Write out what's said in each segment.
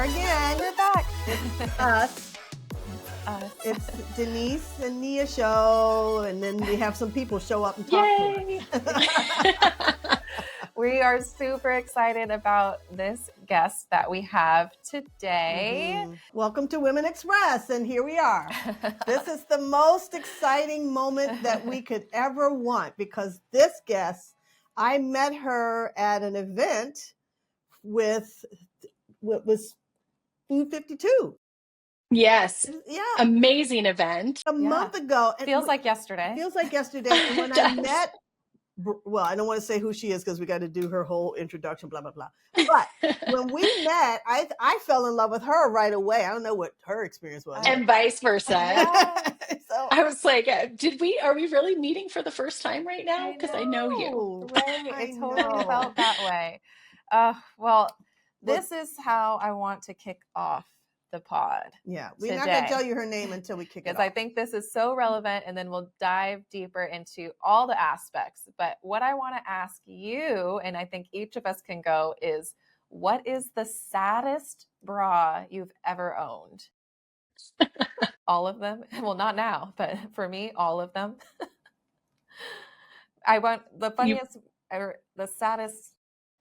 are again. We're back. It's us. Us. It's Denise and Nia show, and then we have some people show up and talk Yay! to us. We are super excited about this guest that we have today. Welcome to Women Express, and here we are. This is the most exciting moment that we could ever want, because this guest, I met her at an event with what was Food 52. Yes. Yeah. Amazing event. A month ago. And Feels like yesterday. Feels like yesterday. And when I met, well, I don't want to say who she is because we got to do her whole introduction, blah, blah, blah. But when we met, I fell in love with her right away. I don't know what her experience was. And vice versa. Yeah. So, I was like, are we really meeting for the first time right now? Because I know you. Right. I It totally know. felt that way. Well, this is how I want to kick off the pod. Yeah, we're not going to today. tell you her name until we kick it Because off. I think this is so relevant, and then we'll dive deeper into all the aspects. But what I want to ask you, and I think each of us can go, is what is the saddest bra you've ever owned? All of them? Well, not now, but for me, all of them. I want the funniest or the saddest.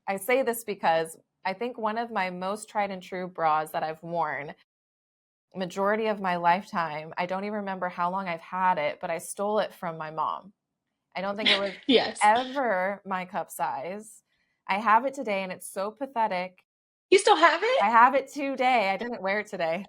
I say this because I think one of my most tried and true bras that I've worn, majority of my lifetime, I don't even remember how long I've had it, but I stole it from my mom. I don't think it was Yes. ever my cup size. I have it today, and it's so pathetic. You still have it? I have it today. I didn't wear it today.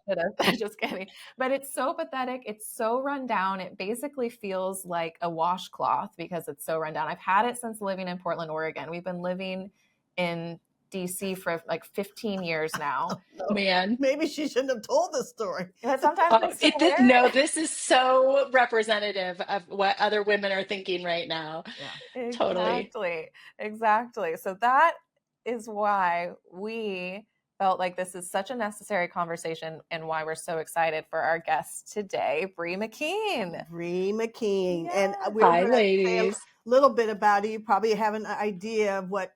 Just kidding. But it's so pathetic. It's so run down. It basically feels like a washcloth because it's so run down. I've had it since living in Portland, Oregon. We've been living in DC for like 15 years now. Oh, Man. maybe she shouldn't have told this story. But sometimes I still wear it. No, this is so representative of what other women are thinking right now. Yeah. Totally. Exactly. So that is why we felt like this is such a necessary conversation, and why we're so excited for our guest today, Bree McKeen. Bree McKeen. Yes. And we're Hi, gonna say ladies. a little bit about it. You probably have an idea of what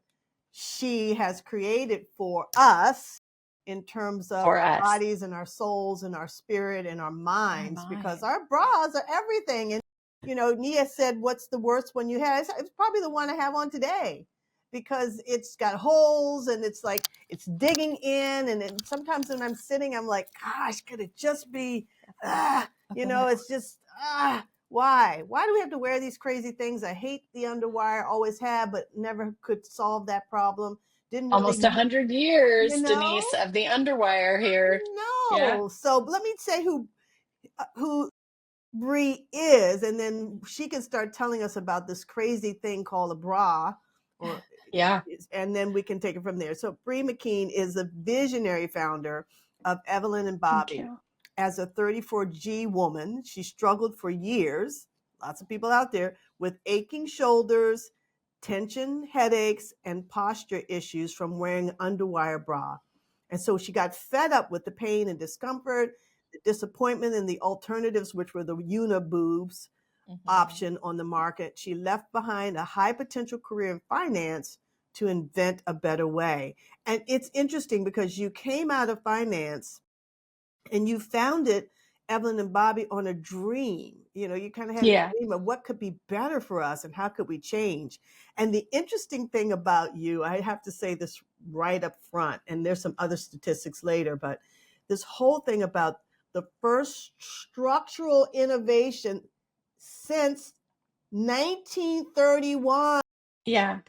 she has created for us in terms of For our us. bodies and our souls and our spirit and our minds, because minds. our bras are everything. And, you know, Nia said, what's the worst one you had? It's probably the one I have on today, because it's got holes and it's like, it's digging in. And then sometimes when I'm sitting, I'm like, gosh, could it just be, you know, it's just, why? Why do we have to wear these crazy things? I hate the underwire, always have, but never could solve that problem. Didn't really Almost 100 years, you know? Denise, of the underwire here. No. Yeah. So let me say who Bree is, and then she can start telling us about this crazy thing called a bra. Yeah. And then we can take it from there. So Bree McKeen is the visionary founder of Evelyn and Bobbie. Thank you. As a 34G woman, she struggled for years, lots of people out there, with aching shoulders, tension, headaches, and posture issues from wearing an underwire bra. And so she got fed up with the pain and discomfort, the disappointment, and the alternatives, which were the uniboobs option on the market. She left behind a high potential career in finance to invent a better way. And it's interesting because you came out of finance and you founded Evelyn and Bobbie on a dream. You know, you kind of had a dream of what could be better for us and how could we change. And the interesting thing about you, I have to say this right up front, and there's some other statistics later, but this whole thing about the first structural innovation since 1931. Yeah,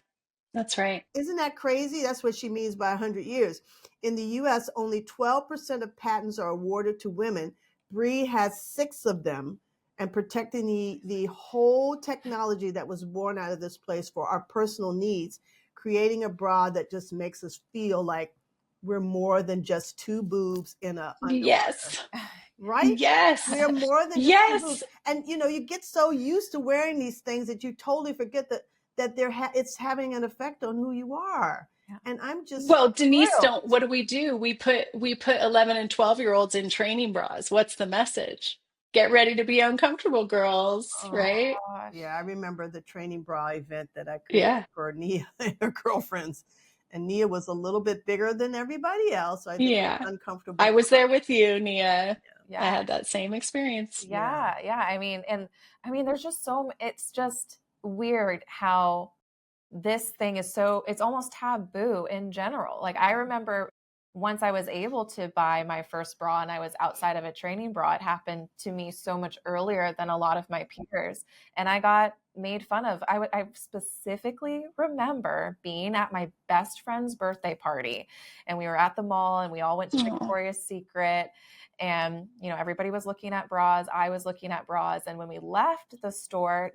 that's right. Isn't that crazy? That's what she means by 100 years. In the US, only 12% of patents are awarded to women. Bree has 6 of them, and protecting the whole technology that was born out of this place for our personal needs, creating a bra that just makes us feel like we're more than just 2 boobs in a underwear. Yes. Right? Yes. We're more than just 2 boobs. And you know, you get so used to wearing these things that you totally forget that it's having an effect on who you are. Yeah. And I'm just Denise, thrilled. what do? We put 11 and 12-year-olds in training bras. What's the message? Get ready to be uncomfortable, girls, right? Yeah, I remember the training bra event that I created for Nia and her girlfriends. And Nia was a little bit bigger than everybody else, so I think it's Yeah. uncomfortable I for was there with you, Nia. Yeah. I had that same experience. Yeah. Yeah. I mean, there's just it's just weird how this thing is it's almost taboo in general. Like I remember once I was able to buy my first bra and I was outside of a training bra, it happened to me so much earlier than a lot of my peers. And I got made fun of. I specifically remember being at my best friend's birthday party and we were at the mall and we all went to Oh, Victoria's Secret and, everybody was looking at bras. I was looking at bras. And when we left the store,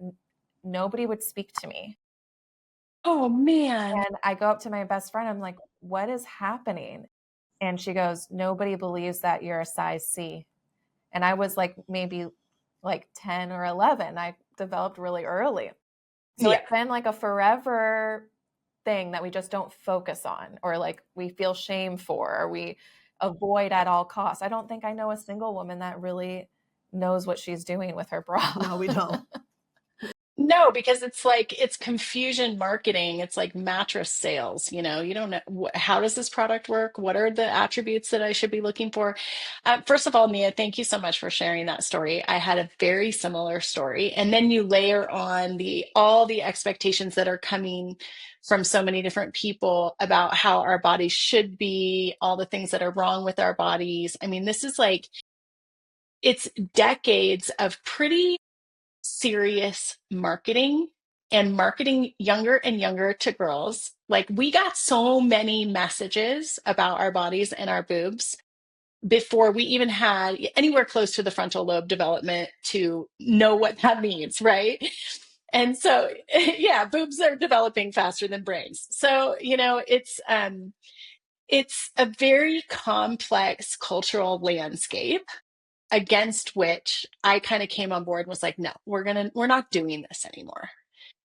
nobody would speak to me. oh man. And I go up to my best friend. I'm like, what is happening? And she goes, nobody believes that you're a size C. And I was like, maybe like 10 or 11. I developed really early. So Yeah. it's been like a forever thing that we just don't focus on, or like we feel shame for, or we avoid at all costs. I don't think I know a single woman that really knows what she's doing with her bra. No, we don't. No, because it's like it's confusion marketing. It's like mattress sales. You don't know how does this product work? What are the attributes that I should be looking for? First of all, Mia, thank you so much for sharing that story. I had a very similar story, and then you layer on all the expectations that are coming from so many different people about how our bodies should be, all the things that are wrong with our bodies. I mean, this is like it's decades of pretty serious marketing and marketing younger and younger to girls. Like we got so many messages about our bodies and our boobs before we even had anywhere close to the frontal lobe development to know what that means, right? And so, yeah, boobs are developing faster than brains. So, it's a very complex cultural landscape against which I kind of came on board and was like, no, we're not doing this anymore.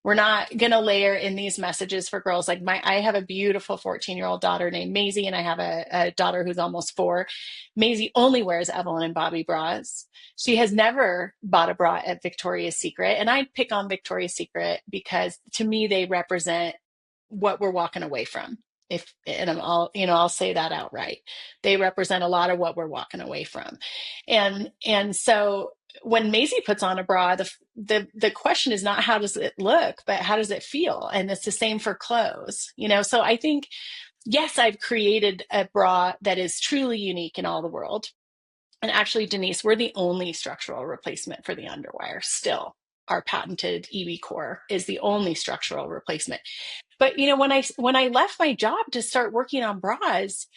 We're not gonna layer in these messages for girls. Like I have a beautiful 14-year-old daughter named Maisie, and I have a daughter who's almost 4. Maisie only wears Evelyn and Bobbie bras. She has never bought a bra at Victoria's Secret. And I pick on Victoria's Secret because to me they represent what we're walking away from. I'll say that outright. They represent a lot of what we're walking away from. And so when Maisie puts on a bra, the question is not how does it look, but how does it feel? And it's the same for clothes, So I think, yes, I've created a bra that is truly unique in all the world. And actually, Denise, we're the only structural replacement for the underwire still. Our patented EB core is the only structural replacement. But when I left my job to start working on bras,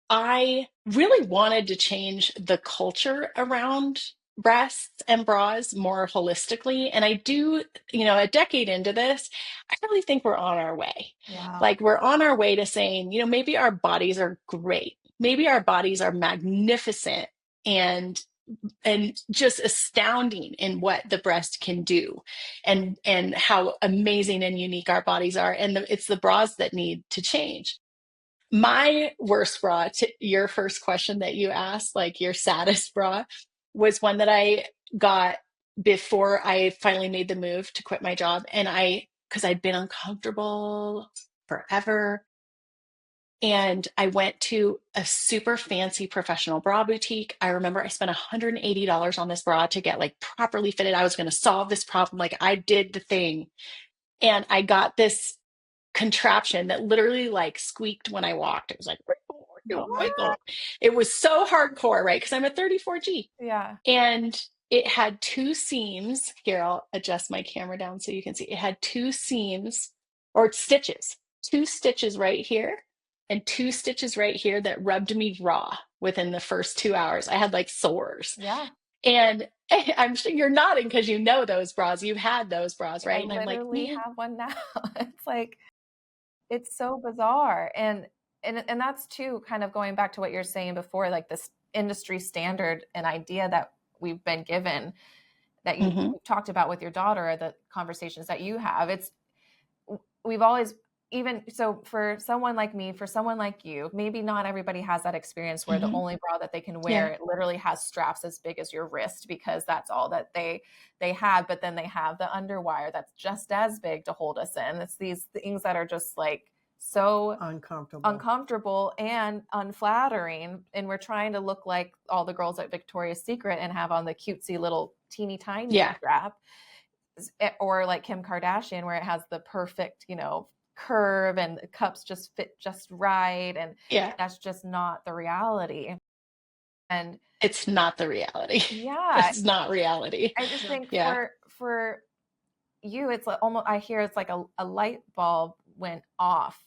I really wanted to change the culture around breasts and bras more holistically. And I do, a decade into this, I really think we're on our way. Wow. Like we're on our way to saying, maybe our bodies are great. Maybe our bodies are magnificent and just astounding in what the breast can do and how amazing and unique our bodies are. And it's the bras that need to change. My worst bra, to your first question that you asked, like your saddest bra, was one that I got before I finally made the move to quit my job. And because I'd been uncomfortable forever. And I went to a super fancy professional bra boutique. I remember I spent $180 on this bra to get like properly fitted. I was going to solve this problem. Like I did the thing. And I got this contraption that literally like squeaked when I walked. It was like, oh my What? God. It was so hardcore, right? Because I'm a 34G. Yeah. And it had 2 seams. Here, I'll adjust my camera down so you can see. It had 2 seams or stitches, 2 stitches right here and 2 stitches right here that rubbed me raw within the first 2 hours. I had like sores. Yeah. And I'm sure you're nodding because you know those bras. You've had those bras, I right? And I'm like, literally man. have one now. It's like, it's so bizarre. And that's too kind of going back to what you're saying before, like this industry standard and idea that we've been given that you've Mhm. talked about with your daughter, the conversations that you have. We've always, even so, for someone like me, for someone like you, maybe not everybody has that experience where the Mhm. only bra that they can wear, Yeah. it literally has straps as big as your wrist because that's all that they have. But then they have the underwire that's just as big to hold us in. It's these things that are just like so Uncomfortable. uncomfortable and unflattering, and we're trying to look like all the girls at Victoria's Secret and have on the cutesy little teeny tiny Yeah. strap, or like Kim Kardashian where it has the perfect, curve and the cups just fit just right, and Yeah. that's just not the reality. And It's not the reality. yeah, It's not reality. I just think Yeah. for you, it's like almost, I hear it's like a light bulb went off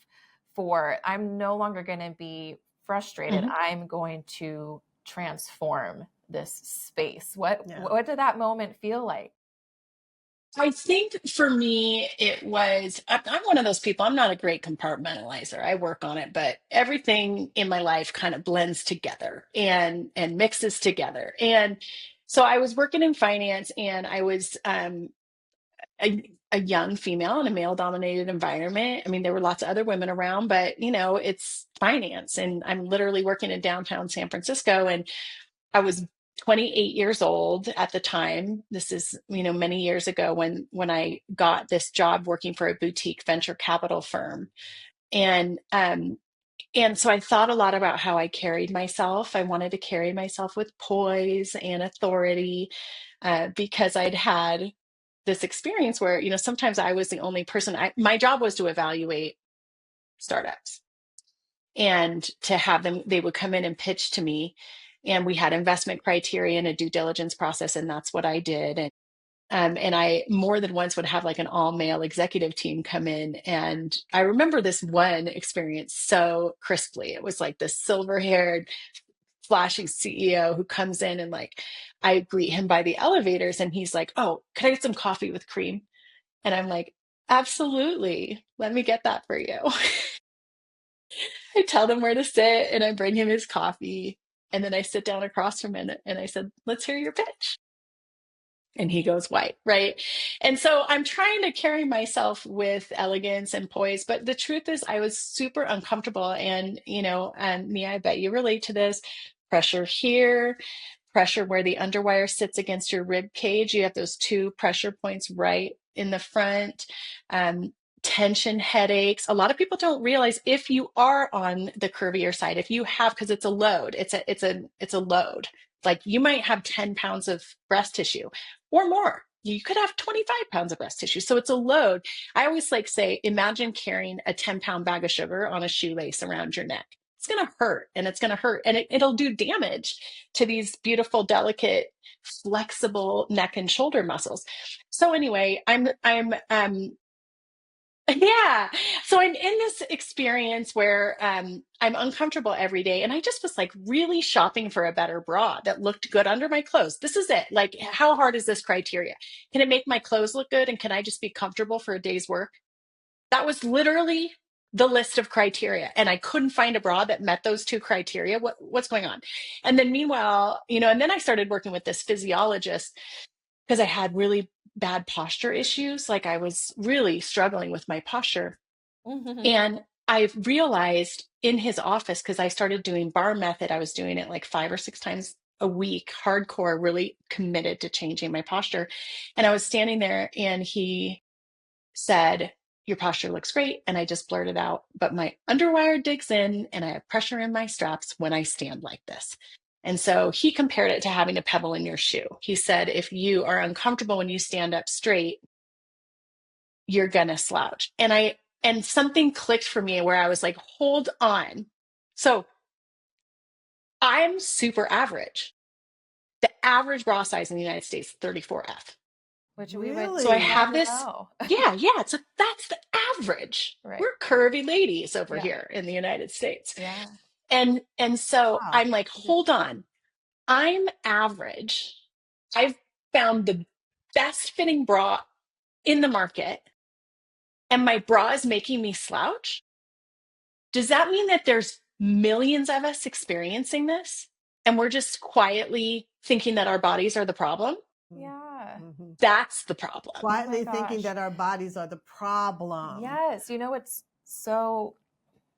for, I'm no longer going to be frustrated. Mhm. I'm going to transform this space. What Yeah. what did that moment feel like? I think for me, I'm one of those people, I'm not a great compartmentalizer. I work on it, but everything in my life kind of blends together and mixes together. And so I was working in finance, and I was a young female in a male dominated environment. I mean, there were lots of other women around, but it's finance. And I'm literally working in downtown San Francisco. And I was 28 years old at the time. This is, many years ago when I got this job working for a boutique venture capital firm. And so I thought a lot about how I carried myself. I wanted to carry myself with poise and authority, because I'd had this experience where, sometimes I was the only person. My job was to evaluate startups and to have them, they would come in and pitch to me. And we had investment criteria and a due diligence process, and that's what I did. And I more than once would have like an all male executive team come in. And I remember this one experience so crisply. It was like this silver haired, flashy CEO who comes in, and like I greet him by the elevators, and he's like, "Oh, could I get some coffee with cream?" And I'm like, "Absolutely. Let me get that for you." I tell them where to sit, and I bring him his coffee. And then I sit down across from him, and I said, "Let's hear your pitch." And he goes white, right? And so I'm trying to carry myself with elegance and poise, but the truth is I was super uncomfortable. And and Mia, I bet you relate to this. Pressure here, pressure where the underwire sits against your rib cage. You have those two pressure points right in the front. um, Tension, headaches. A lot of people don't realize, if you are on the curvier side, if you have, because it's a load, it's a load. Like, you might have 10 pounds of breast tissue or more. You could have 25 pounds of breast tissue. So it's a load. I always like say, imagine carrying a 10-pound bag of sugar on a shoelace around your neck. It's going to hurt, and it's going to hurt, and it'll do damage to these beautiful, delicate, flexible neck and shoulder muscles. So anyway, yeah. So I'm in this experience where I'm uncomfortable every day. And I just was like really shopping for a better bra that looked good under my clothes. This is it. Like, how hard is this criteria? Can it make my clothes look good? And can I just be comfortable for a day's work? That was literally the list of criteria. And I couldn't find a bra that met those two criteria. What's going on? And then meanwhile, and then I started working with this physiologist because I had really bad posture issues. Like, I was really struggling with my posture. And I realized in his office, because I started doing bar method, I was doing it like 5 or 6 times a week, hardcore, really committed to changing my posture. And I was standing there, and he said, "Your posture looks great." And I just blurted out, "But my underwire digs in, and I have pressure in my straps when I stand like this." And so he compared it to having a pebble in your shoe. He said, if you are uncomfortable when you stand up straight, you're going to slouch. And something clicked for me where I was like, hold on. So I'm super average. The average bra size in the United States, 34F. Which we would So I Really? love have to this. know. Yeah. That's the average. Right. We're curvy ladies over Yeah. here in the United States. Yeah. And so Wow. I'm like, hold on. I'm average. I've found the best fitting bra in the market, and my bra is making me slouch. Does that mean that there's millions of us experiencing this, and we're just quietly thinking that our bodies are the problem? Yeah. Mm-hmm. That's the problem. Quietly Oh my thinking gosh. that our bodies are the problem. Yes. It's so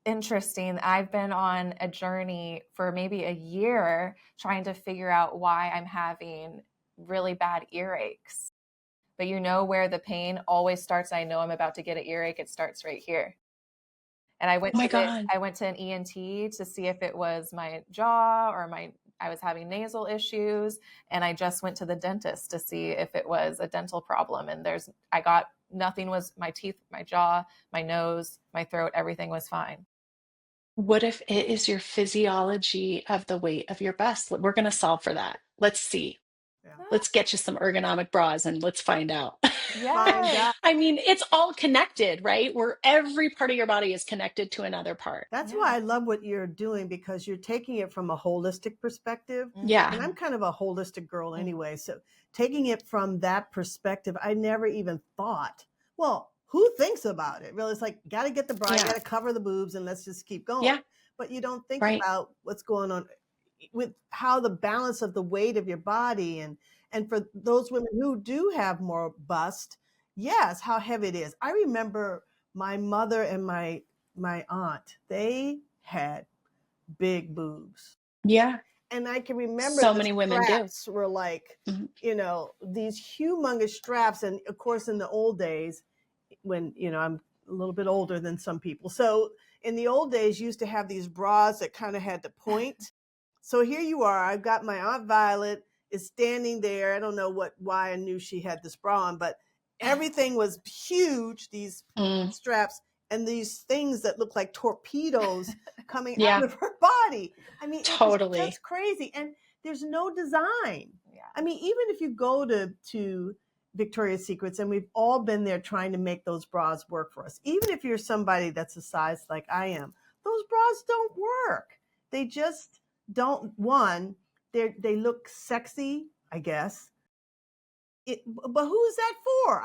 interesting. I've been on a journey for maybe a year trying to figure out why I'm having really bad earaches. But where the pain always starts. I know I'm about to get an earache. It starts right here. And Oh my God. I went to an ENT to see if it was my jaw or I was having nasal issues. And I just went to the dentist to see if it was a dental problem. And nothing was my teeth, my jaw, my nose, my throat, everything was fine. What if it is your physiology of the weight of your bust? We're going to solve for that. Let's see. Yeah. Let's get you some ergonomic bras and let's find out. Find Yes. out. I mean, it's all connected, right? Where every part of your body is connected to another part. That's Yeah. why I love what you're doing, because you're taking it from a holistic perspective. Yeah. And I'm kind of a holistic girl Mhm. anyway. So taking it from that perspective, I never even thought, well, who thinks about it? Really, it's like, got to get the bra, Yeah. got to cover the boobs, and let's just keep going. Yeah. But you don't think Right. about what's going on with how the balance of the weight of your body, and for those women who do have more bust, yes, how heavy it is. I remember my mother and my aunt, they had big boobs. Yeah. And I can remember So the many women do. straps were like, Mhm. these humongous straps. And of course, in the old days, when, I'm a little bit older than some people. So in the old days, you used to have these bras that kind of had the point. So here you are. I've got my Aunt Violet is standing there. I don't know why I knew she had this bra on, but everything was huge, these Mm. straps and these things that look like torpedoes coming Yeah. out of her body. I mean, it was Totally. just crazy. And there's no design. Yeah. I mean, even if you go to Victoria's Secrets, and we've all been there trying to make those bras work for us. Even if you're somebody that's a size like I am, those bras don't work. They just don't. One, they look sexy, I guess. But who is that for?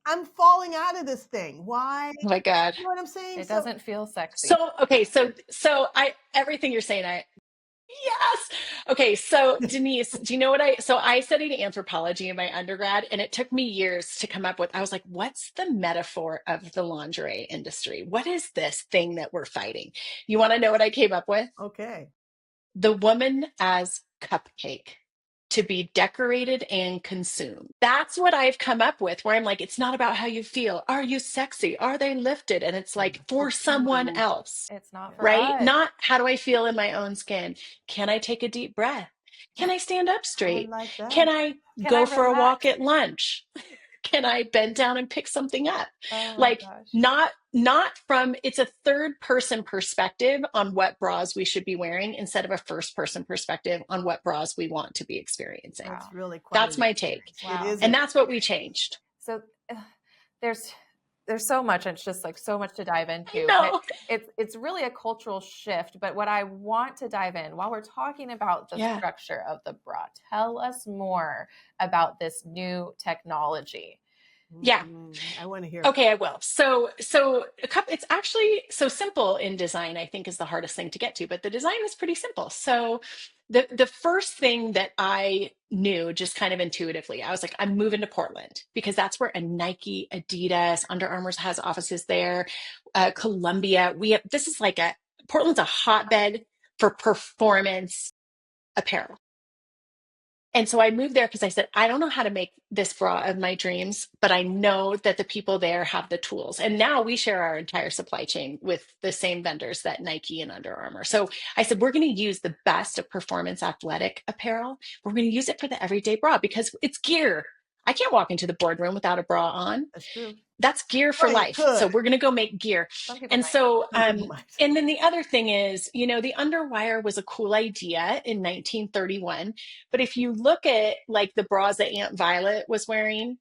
I'm falling out of this thing. Why? Oh my God. You know what I'm saying? It So doesn't feel sexy. So, okay. So everything you're saying, yes. Okay. So Denise, do you know so I studied anthropology in my undergrad, and it took me years to come up with, I was like, what's the metaphor of the lingerie industry? What is this thing that we're fighting? You want to know what I came up with? okay. The woman as cupcake, to be decorated and consumed. That's what I've come up with, where I'm like, it's not about how you feel. Are you sexy? Are they lifted? And it's like for someone Ooh, else, It's not for right? us. Not how do I feel in my own skin? Can I take a deep breath? Can I stand up I straight? like that. Can I Can I go for a walk relax? at lunch? Can I bend down and pick something up? Oh my Like, gosh. not from, it's a third person perspective on what bras we should be wearing instead of a first person perspective on what bras we want to be experiencing. Wow. It's really quite That's an my take. experience. Wow. It is. And that's what we changed. So there's so much. It's just like so much to dive into. No. But it's really a cultural shift. But what I want to dive in while we're talking about the Yeah. structure of the bra, tell us more about this new technology. Yeah. I want to hear. Okay, I will. So it's actually so simple in design, I think is the hardest thing to get to, but the design is pretty simple. So the first thing that I knew just kind of intuitively, I was like, I'm moving to Portland because that's where a Nike, Adidas, Under Armour has offices there, Columbia. This is like Portland's a hotbed for performance apparel. And so I moved there because I said, I don't know how to make this bra of my dreams, but I know that the people there have the tools. And now we share our entire supply chain with the same vendors that Nike and Under Armour. So I said, we're going to use the best of performance athletic apparel. We're going to use it for the everyday bra because it's gear. I can't walk into the boardroom without a bra on. That's true. That's gear for Well, you life. could. So we're going to go make gear. Some people And might. so, Some people might. and then the other thing is, the underwire was a cool idea in 1931. But if you look at like the bras that Aunt Violet was wearing,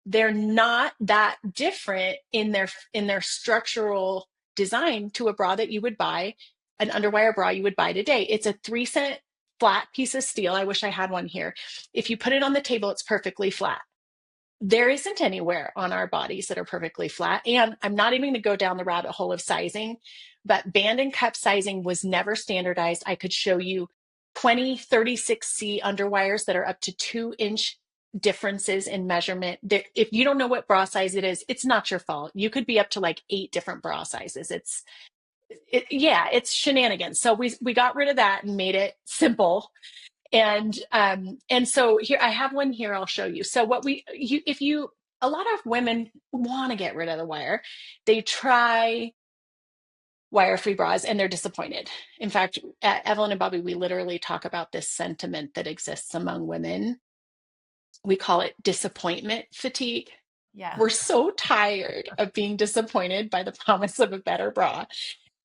they're not that different in their structural design to a bra that you would buy, an underwire bra you would buy today. It's a 3-cent flat piece of steel. I wish I had one here. If you put it on the table, it's perfectly flat. There isn't anywhere on our bodies that are perfectly flat. And I'm not even going to go down the rabbit hole of sizing, but band and cup sizing was never standardized. I could show you 20, 36C underwires that are up to 2-inch differences in measurement. If you don't know what bra size it is, it's not your fault. You could be up to like 8 different bra sizes. It's shenanigans. So we got rid of that and made it simple. And so here I have one here. I'll show you. So a lot of women want to get rid of the wire. They try wire-free bras and they're disappointed. In fact, at Evelyn and Bobbie, we literally talk about this sentiment that exists among women. We call it disappointment fatigue. Yeah. We're so tired of being disappointed by the promise of a better bra.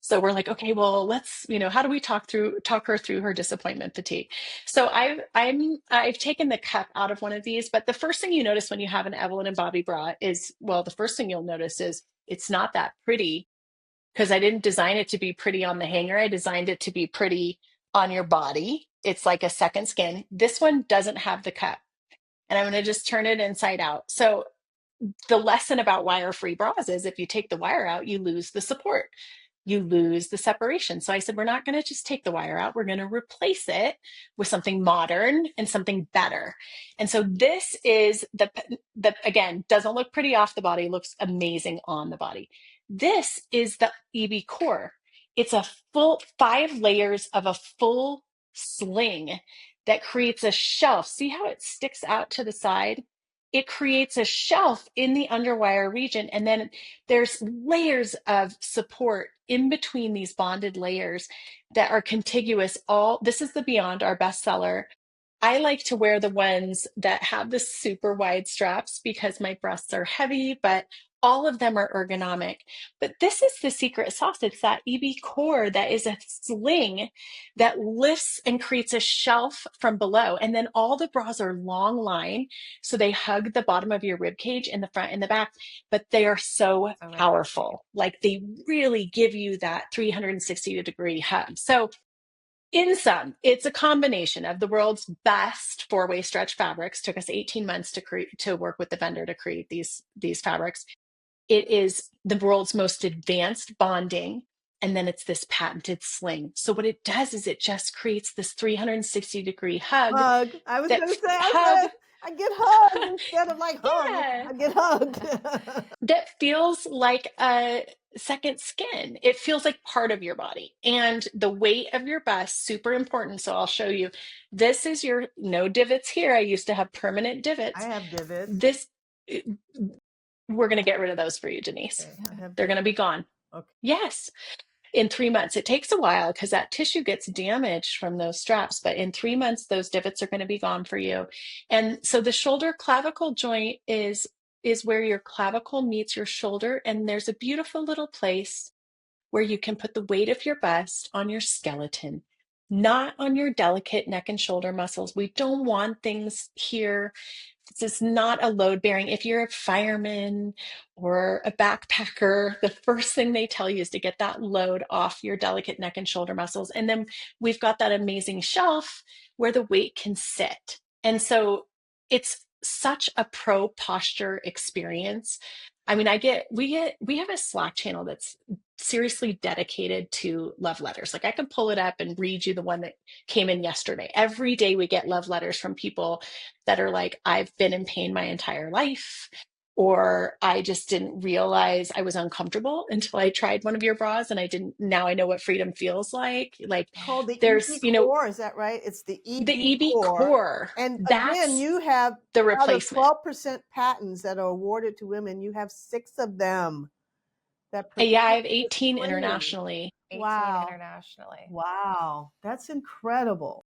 So we're like, okay, well, let's, how do we talk her through her disappointment fatigue? So I've taken the cup out of one of these, but the first thing you notice when you have an Evelyn and Bobbie bra is, well, the first thing you'll notice is it's not that pretty, because I didn't design it to be pretty on the hanger. I designed it to be pretty on your body. It's like a second skin. This one doesn't have the cup. And I'm going to just turn it inside out. So the lesson about wire-free bras is if you take the wire out, you lose the support. You lose the separation. So I said, we're not going to just take the wire out. We're going to replace it with something modern and something better. And so this is the again, doesn't look pretty off the body, looks amazing on the body. This is the EB core. It's a full 5 layers of a full sling that creates a shelf. See how it sticks out to the side? It creates a shelf in the underwire region. And then there's layers of support in between these bonded layers that are contiguous. This is the Beyond, our bestseller. I like to wear the ones that have the super wide straps because my breasts are heavy, but all of them are ergonomic. But this is the secret sauce. It's that EB core that is a sling that lifts and creates a shelf from below. And then all the bras are long line. So they hug the bottom of your rib cage in the front and the back, but they are so powerful. Like they really give you that 360-degree hug. So in sum, it's a combination of the world's best 4-way stretch fabrics. Took us 18 months to work with the vendor to create these fabrics. It is the world's most advanced bonding. And then it's this patented sling. So what it does is it just creates this 360-degree hug. I was going to say, I get hugged instead of like hug. Yeah. I get hugged. That feels like a second skin. It feels like part of your body. And the weight of your bust, super important. So I'll show you. This is your no divots here. I used to have permanent divots. I have divots. We're going to get rid of those for you, Denise. Okay, they're going to be gone. Okay. Yes. In 3 months. It takes a while because that tissue gets damaged from those straps, but in 3 months, those divots are going to be gone for you. And so the shoulder clavicle joint is where your clavicle meets your shoulder. And there's a beautiful little place where you can put the weight of your bust on your skeleton, not on your delicate neck and shoulder muscles. We don't want things here. This is not a load bearing. If you're a fireman or a backpacker, the first thing they tell you is to get that load off your delicate neck and shoulder muscles. And then we've got that amazing shelf where the weight can sit. And so it's such a pro posture experience. I mean, we have a Slack channel that's seriously dedicated to love letters. Like I can pull it up and read you the one that came in yesterday. Every day we get love letters from people that are like, I've been in pain my entire life, or I just didn't realize I was uncomfortable until I tried one of your bras and now I know what freedom feels like. Like called the there's, EB core, is that right? It's the EB core. And that's again, you have the replacement. 12% patents that are awarded to women. You have 6 of them. Yeah, I have 18 internationally. 18 internationally. Wow. That's incredible.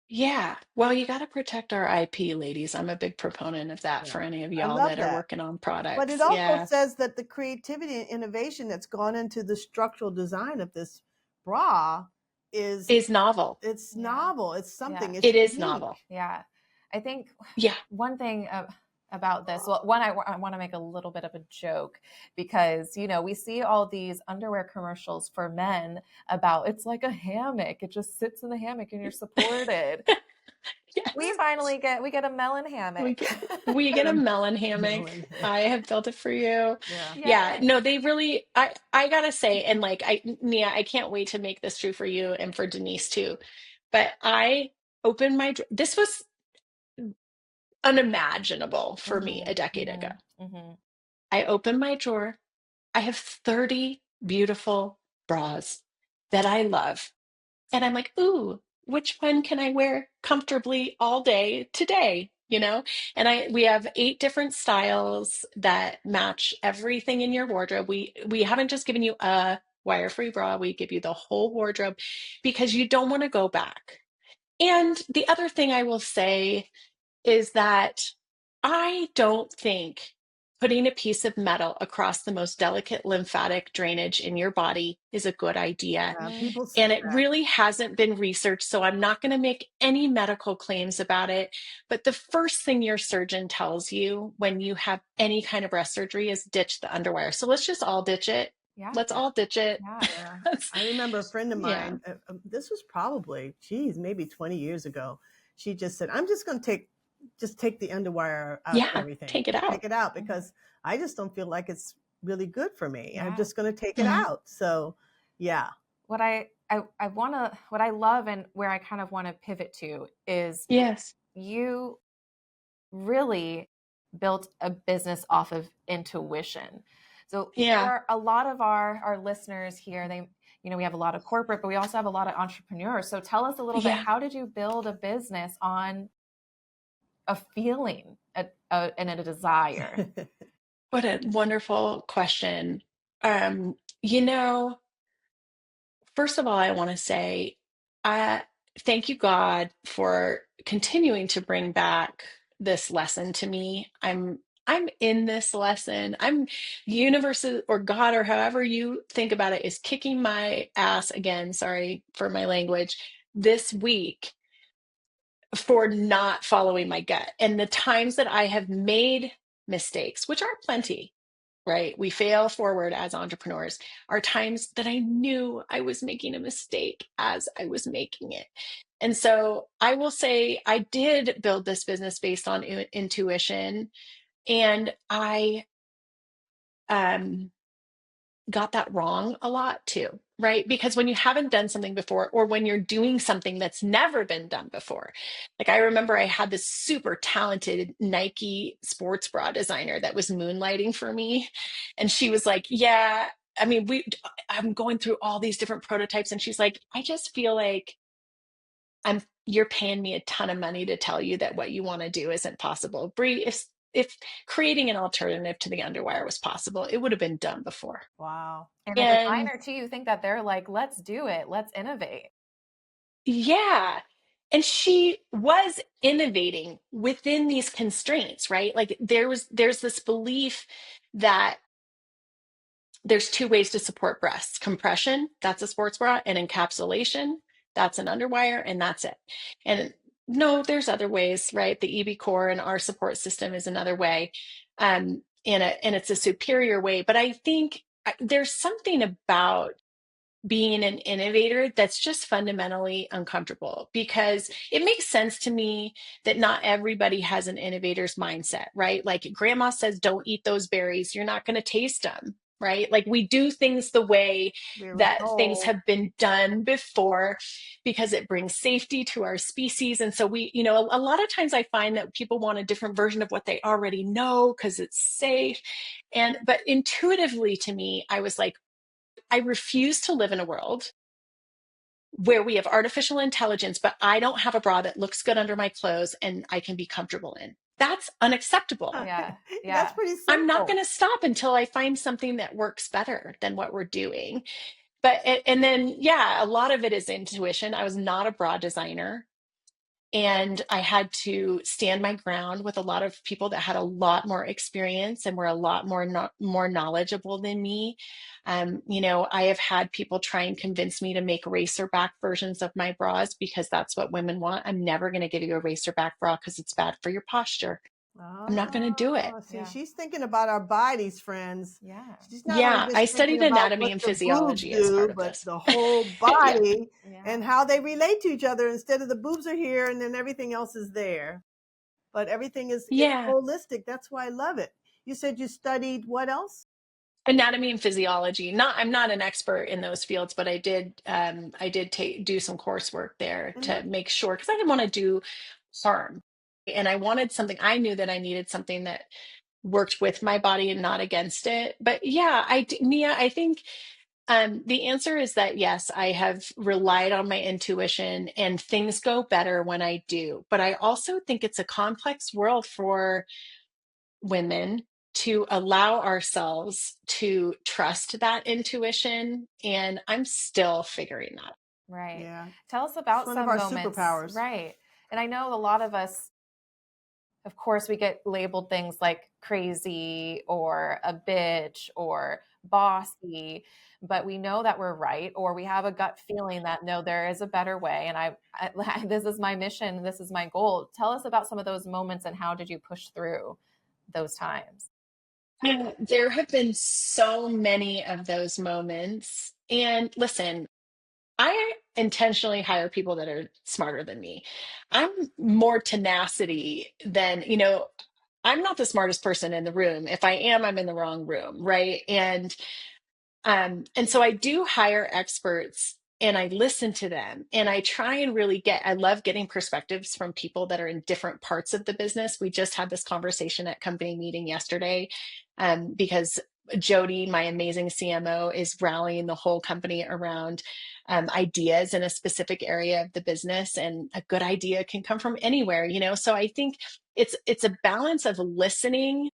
Yeah. Well, you got to protect our IP, ladies. I'm a big proponent of that for any of y'all that are working on products. But it also says that the creativity and innovation that's gone into the structural design of this bra is novel. It's novel. It's something. Yeah. It is novel. Yeah. I think one thing about this, well, one, I want to make a little bit of a joke because, we see all these underwear commercials for men about it's like a hammock. It just sits in the hammock and you're supported. Yes. We get a melon hammock. We get a melon hammock. I have built it for you. Yeah. No, they really, I gotta say, and like, Nia, I can't wait to make this true for you and for Denise too. But I opened this was unimaginable for me a decade ago. Mm-hmm. I opened my drawer. I have 30 beautiful bras that I love. And I'm like, ooh, which one can I wear comfortably all day today? And we have 8 different styles that match everything in your wardrobe. We haven't just given you a wire-free bra. We give you the whole wardrobe because you don't want to go back. And the other thing I will say is that I don't think putting a piece of metal across the most delicate lymphatic drainage in your body is a good idea. Yeah, Mm, people say And it that. really hasn't been researched, so I'm not going to make any medical claims about it. But the first thing your surgeon tells you when you have any kind of breast surgery is ditch the underwire. So let's just all ditch it. yeah. Let's all ditch it. Yeah. Yeah. That's- I remember a friend of yeah. mine, this was probably, geez, maybe 20 years ago. She just said, I'm just going to take the underwire out of Yeah. everything. Take it Take out. it out because I just don't feel like it's really good for me. I'm Yeah. just going to take it Mhm. out. So, yeah. What I want to, what I love and where I kind of want to pivot to is Yes. you really built a business off of intuition. So Yeah. for a lot of our listeners here, they, we have a lot of corporate, but we also have a lot of entrepreneurs. So tell us a little bit, Yeah. how did you build a business on a feeling and a desire? What a wonderful question. Um, you know, First of all, I want to say, I thank you, God, for continuing to bring back this lesson to me. I'm in this lesson. I'm the universe or God or however you think about it is kicking my ass again. Sorry for my language this week for not following my gut. And the times that I have made mistakes, which are plenty, right? We fail forward as entrepreneurs, are times that I knew I was making a mistake as I was making it. And so I will say I did build this business based on intuition. And I um, got that wrong a lot too, right? Because when you haven't done something before, or when you're doing something that's never been done before, like I remember I had this super talented Nike sports bra designer that was moonlighting for me. And she was like, yeah, I mean, I'm going through all these different prototypes. And she's like, I just feel like you're paying me a ton of money to tell you that what you want to do isn't possible. Bree, if creating an alternative to the underwire was possible, it would have been done before. Wow. And a And designer too, you think that they're like, let's do it, let's innovate. yeah. And she was innovating within these constraints, right? Like there's this belief that there's two ways to support breasts: compression, that's a sports bra, and encapsulation, that's an underwire, and that's it. And no, there's other ways, right? The EB core and our support system is another way. And it's a superior way. But I think there's something about being an innovator that's just fundamentally uncomfortable, because it makes sense to me that not everybody has an innovator's mindset, right? Like grandma says, don't eat those berries, you're not going to taste them, right? Like we do things the way We were that things told. have been done before because it brings safety to our species. And so a lot of times I find that people want a different version of what they already know because it's safe. But intuitively to me, I was like, I refuse to live in a world where we have artificial intelligence, but I don't have a bra that looks good under my clothes and I can be comfortable in. That's unacceptable. Yeah. That's Yeah. pretty I'm not simple. going to stop until I find something that works better than what we're doing. But, and then, yeah, a lot of it is intuition. I was not a bra designer. And I had to stand my ground with a lot of people that had a lot more experience and were a lot more knowledgeable than me. I have had people try and convince me to make racer back versions of my bras because that's what women want. I'm never going to give you a racer back bra because it's bad for your posture. I'm not going to do it. Oh, see, Yeah. she's thinking about our bodies, friends. Yeah. She's not only Yeah, I just thinking studied about anatomy what and the boobs physiology as do, part of but this. the whole Yeah. body Yeah. and how they relate to each other. Instead of the boobs are here and then everything else is there. But everything is it's Yeah. holistic. That's why I love it. You said you studied what else? Anatomy and physiology. I'm not an expert in those fields, but I did do some coursework there Hmm. to make sure, because I didn't want to do harm. And I knew that I needed something that worked with my body and not against it. But yeah, Mia, I think the answer is that yes, I have relied on my intuition and things go better when I do. But I also think it's a complex world for women to allow ourselves to trust that intuition. And I'm still figuring that. Right. Yeah. Tell us It's about one of some our moments. superpowers. Right. And I know a lot of us, of course, we get labeled things like crazy or a bitch or bossy, but we know that we're right, or we have a gut feeling that no, there is a better way. And this is my mission. This is my goal. Tell us about some of those moments and how did you push through those times? And there have been so many of those moments. And listen, I intentionally hire people that are smarter than me. I'm more tenacity than, I'm not the smartest person in the room. If I am, I'm in the wrong room, right? And so I do hire experts and I listen to them and I try and really I love getting perspectives from people that are in different parts of the business. We just had this conversation at company meeting yesterday, because Jody, my amazing CMO, is rallying the whole company around ideas in a specific area of the business. And a good idea can come from anywhere, So I think it's a balance of listening,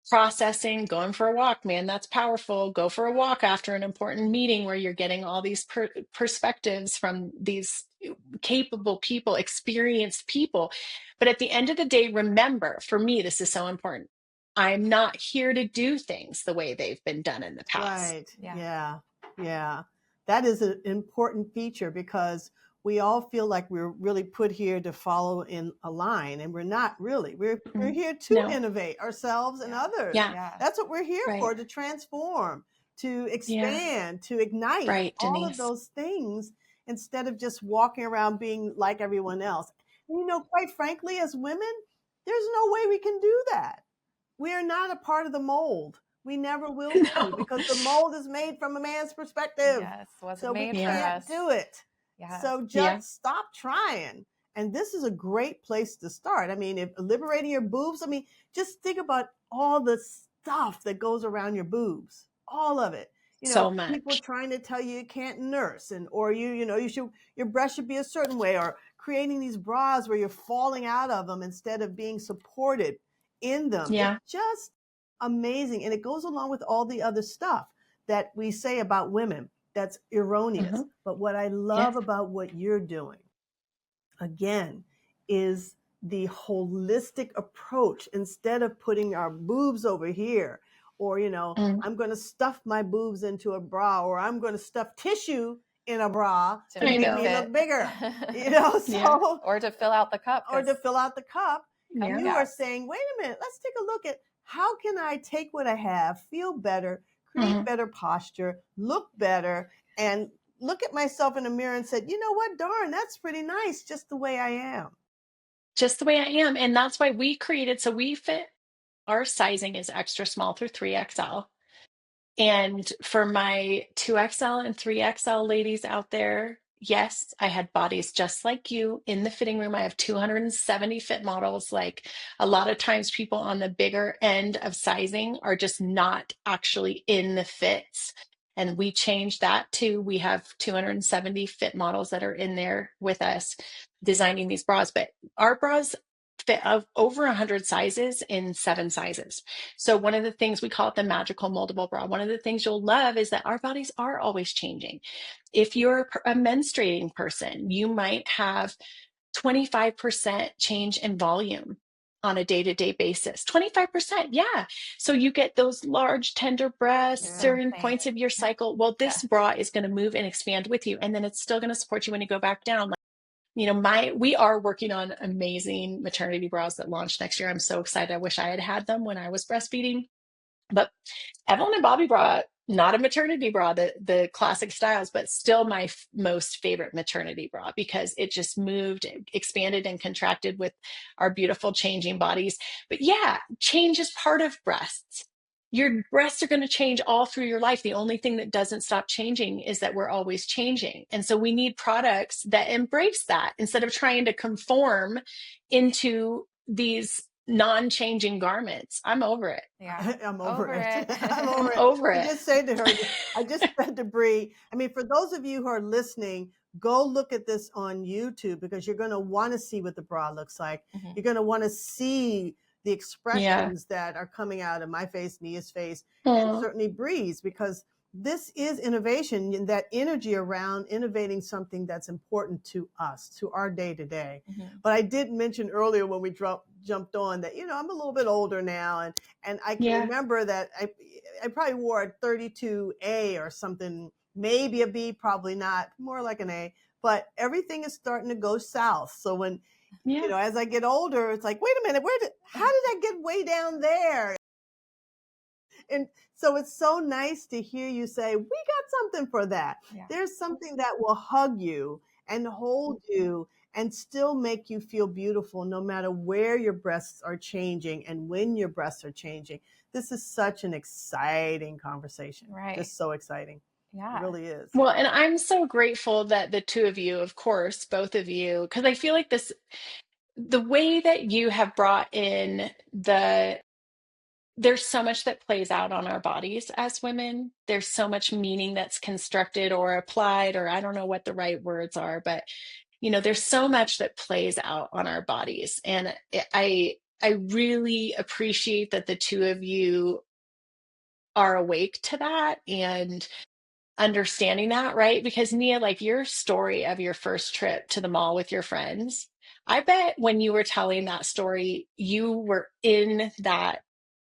processing, going for a walk, man, that's powerful. Go for a walk after an important meeting where you're getting all these perspectives from these capable people, experienced people. But at the end of the day, remember, for me, this is so important. I'm not here to do things the way they've been done in the past. Right. Yeah. Yeah. Yeah. That is an important feature because we all feel like we're really put here to follow in a line, and we're not really. We're here to No. innovate ourselves and others. Yeah. Yeah. That's what we're here Right. for, to transform, to Yeah. expand, to ignite, Right, all of Denise. those things instead of just walking around being like everyone else. And, quite frankly, as women, there's no way we can do that. We are not a part of the mold. We never will be No. because the mold is made from a man's perspective. Yes. Wasn't So we made for can't us. do it. Yes. So just Yeah. stop trying. And this is a great place to start. I mean, if liberating your boobs, just think about all the stuff that goes around your boobs, all of it. So People much. trying to tell you can't nurse, or your breast should be a certain way, or creating these bras where you're falling out of them instead of being supported in them. Yeah. It's just amazing. And it goes along with all the other stuff that we say about women that's erroneous. Mhm. But what I love about what you're doing, again, is the holistic approach. Instead of putting our boobs over here, or, Mm. I'm going to stuff my boobs into a bra, or I'm going to stuff tissue in a bra To to I make know. me look bigger, Yeah. so, Or to fill out the cup. or to fill out the cup. Yeah. You are saying, wait a minute, let's take a look at how can I take what I have, feel better, create Mhm. better posture, look better, and look at myself in the mirror and said, you know what, darn, that's pretty nice just the way I am. Just the way I am. And that's why so we fit, our sizing is extra small through 3XL. And for my 2XL and 3XL ladies out there, yes, I had bodies just like you in the fitting room. I have 270 fit models. Like, a lot of times people on the bigger end of sizing are just not actually in the fits. And we changed that too. We have 270 fit models that are in there with us designing these bras, but our bras fit of over 100 sizes in 7 sizes. So one of the things, we call it the magical moldable bra. One of the things you'll love is that our bodies are always changing. If you're a menstruating person, you might have 25% change in volume on a day-to-day basis. 25%, yeah. So you get those large, tender breasts, Yeah. certain Thanks. points of your cycle. Well, this bra is going to move and expand with you, and then it's still going to support you when you go back down. We are working on amazing maternity bras that launch next year. I'm so excited. I wish I had had them when I was breastfeeding. But Evelyn and Bobbie bra, not a maternity bra, the classic styles, but still my most favorite maternity bra, because it just moved, expanded, and contracted with our beautiful changing bodies. But yeah, change is part of breasts. Your breasts are going to change all through your life. The only thing that doesn't stop changing is that we're always changing. And so we need products that embrace that instead of trying to conform into these non-changing garments. I'm over it. Yeah. I'm over it. I'm I'm over it. over I it. just say to her, I just said to Bree, for those of you who are listening, go look at this on YouTube, because you're going to want to see what the bra looks like. Mhm. You're going to want to see the expressions that are coming out of my face, Nia's face, and certainly Bree's, because this is innovation, and that energy around innovating something that's important to us, to our day to day. But I did mention earlier when we jumped on that, I'm a little bit older now, and I can remember that I probably wore a 32A or something, maybe a B, probably not, more like an A. But everything is starting to go south. So when, as I get older, it's like, wait a minute, how did I get way down there? And so it's so nice to hear you say, we got something for that. Yeah. There's something that will hug you and hold you and still make you feel beautiful no matter where your breasts are changing and when your breasts are changing. This is such an exciting conversation. Right. Just so exciting. Yeah. It really is. Well, and I'm so grateful that the two of you, of course, both of you, because I feel like the way that you have brought in there's so much that plays out on our bodies as women. There's so much meaning that's constructed or applied, or I don't know what the right words are, but there's so much that plays out on our bodies. And I really appreciate that the two of you are awake to that and understanding that, right? Because Nia, like your story of your first trip to the mall with your friends, I bet when you were telling that story, you were in that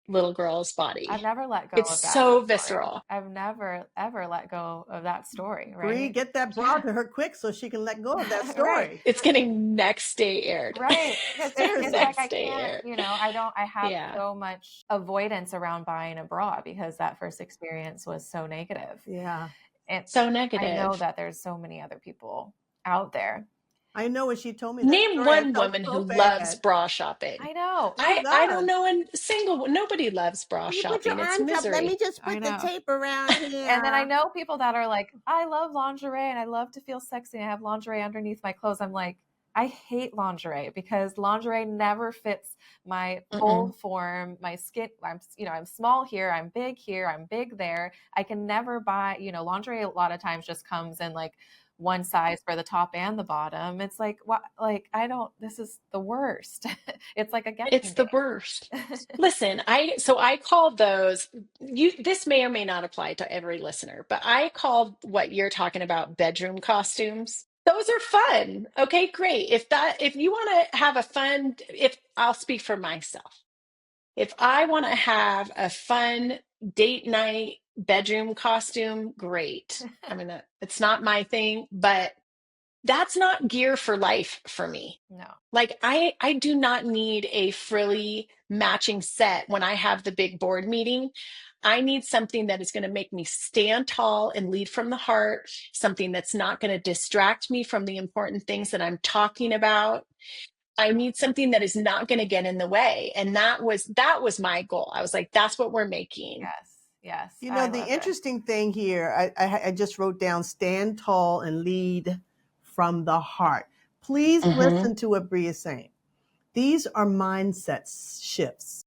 little girl's body. I've never let go it's of that. So story. visceral. I've never ever let go of that story. Right? Bree, get that bra to her quick so she can let go of that story. Right. It's getting next day aired. Right. It's like I can't, I have so much avoidance around buying a bra because that first experience was so negative. Yeah. And so negative. I know that there's so many other people out there. I know when she told me. Name one woman who loves bra shopping. I know. I don't know nobody loves bra shopping. Put your it's arms misery. Up. Let me just put the tape around here. And then I know people that are like, I love lingerie and I love to feel sexy and I have lingerie underneath my clothes. I'm like, I hate lingerie because lingerie never fits my full form, my skin. I'm small here, I'm big here, I'm big there. I can never buy, lingerie a lot of times just comes in like one size for the top and the bottom. It's like, what? Like, this is the worst. It's like it's the worst. Listen, I call those, this may or may not apply to every listener, but I call what you're talking about bedroom costumes. Those are fun. Okay, great. If you want to have a fun, I'll speak for myself. If I want to have a fun date night bedroom costume, great. I mean, it's not my thing, but that's not gear for life for me. No. Like I do not need a frilly matching set when I have the big board meeting. I need something that is going to make me stand tall and lead from the heart, something that's not going to distract me from the important things that I'm talking about. I need something that is not going to get in the way. And that was my goal. I was like, that's what we're making. Yes. The interesting thing here, I just wrote down, stand tall and lead from the heart. Please listen to what Bree is saying. These are mindset shifts.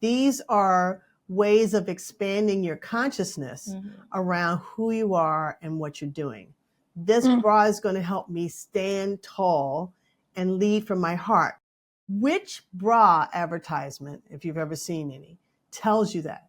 These are ways of expanding your consciousness around who you are and what you're doing. This bra is going to help me stand tall and lead from my heart. Which bra advertisement, if you've ever seen any, tells you that?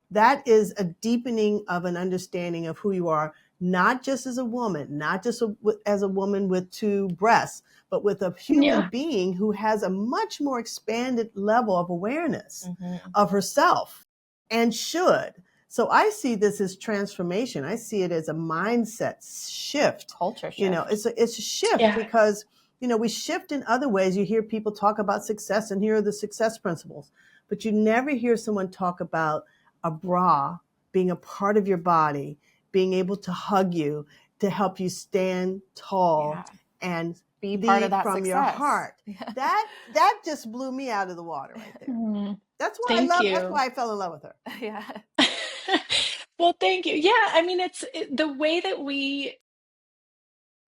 That is a deepening of an understanding of who you are, not just as a woman, not just as a woman with two breasts, but with a human being who has a much more expanded level of awareness of herself and should. So I see this as transformation. I see it as a mindset shift. Culture shift. It's a shift because, we shift in other ways. You hear people talk about success, and here are the success principles, but you never hear someone talk about a bra being a part of your body, being able to hug you, to help you stand tall and be part of that from success. Your heart. That just blew me out of the water right there. That's why that's why I fell in love with her. Yeah. Well, thank you. Yeah, I mean, the way that we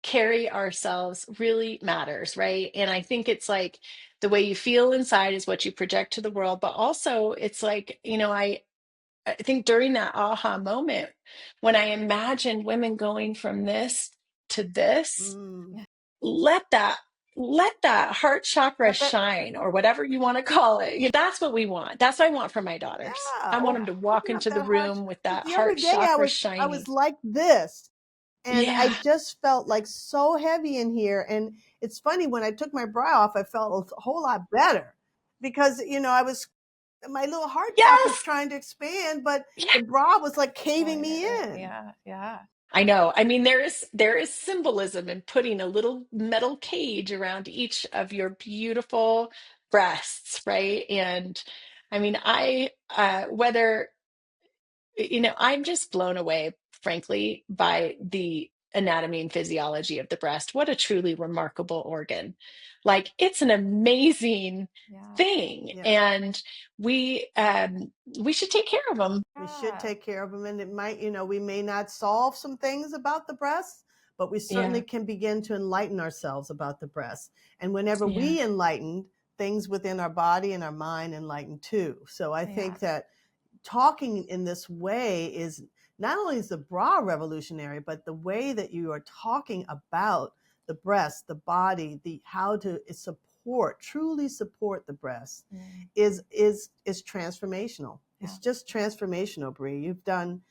carry ourselves really matters, right? And I think it's like the way you feel inside is what you project to the world, but also it's like, I think during that aha moment, when I imagined women going from this to this, let that let that heart chakra Let that, shine, or whatever you want to call it. That's what we want. That's what I want for my daughters. Yeah. I want Oh, them to walk open up into the that heart. room with Because that the other heart day chakra I was shining. like this, and I Yeah. just felt like so heavy in here. And it's funny, when I took my bra off, I felt a whole lot better, because my little heart chakra was Yes. trying to expand, but Yeah. the bra was like caving pulling it me in. in. Yeah. Yeah. I know. I mean, there is symbolism in putting a little metal cage around each of your beautiful breasts, right? And I mean, whether, I'm just blown away, frankly, by the anatomy and physiology of the breast. What a truly remarkable organ. Like, it's an amazing Yeah. thing. Yeah. And we should take care of them. We should take care of them, and it might, we may not solve some things about the breast, but we certainly Yeah. can begin to enlighten ourselves about the breast. And whenever Yeah. we enlighten, things within our body and our mind enlighten too. So I think that talking in this way is not only is the bra revolutionary, but the way that you are talking about the breast, the body, how to truly support the breast is transformational. It's just transformational, Bree. You've done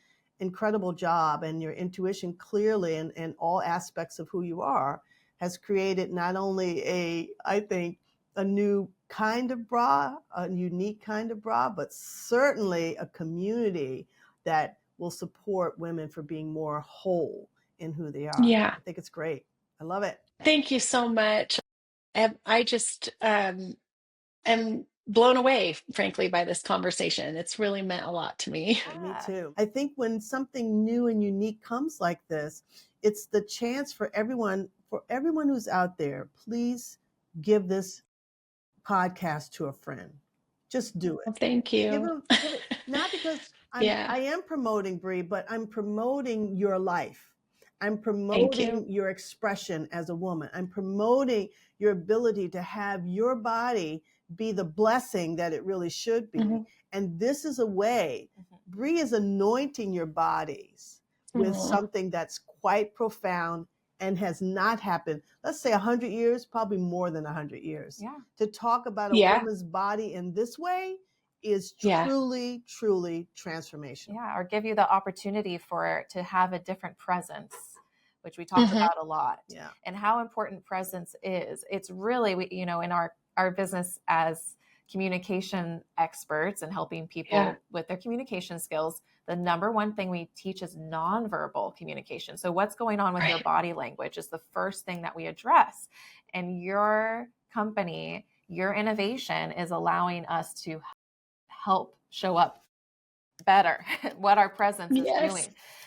incredible job, and your intuition clearly and all aspects of who you are has created not only I think, a new kind of bra, a unique kind of bra, but certainly a community that will support women for being more whole in who they are. Yeah. I think it's great. I love it. Thank you so much. I just am blown away, frankly, by this conversation. It's really meant a lot to me. Yeah, me too. I think when something new and unique comes like this, it's the chance for everyone who's out there, please give this podcast to a friend. Just do it. Well, thank Give you. them, not because Yeah. I am promoting, Bree, but I'm promoting your life. I'm Thank you. promoting your expression as a woman. I'm promoting your ability to have your body be the blessing that it really should be. Mm-hmm. And this is a way, Bree is anointing your bodies with something that's quite profound and has not happened, let's say 100 years, probably more than 100 years. Yeah. To talk about a Yeah. woman's body in this way is Yeah. truly, truly transformational. Yeah. Or give you the opportunity to have a different presence, which we talk about a lot. Yeah. And how important presence is. It's really, in our business as communication experts and helping people with their communication skills, the number one thing we teach is nonverbal communication. So what's going on with your body language is the first thing that we address. And your company, your innovation is allowing us to help show up better what our presence is doing.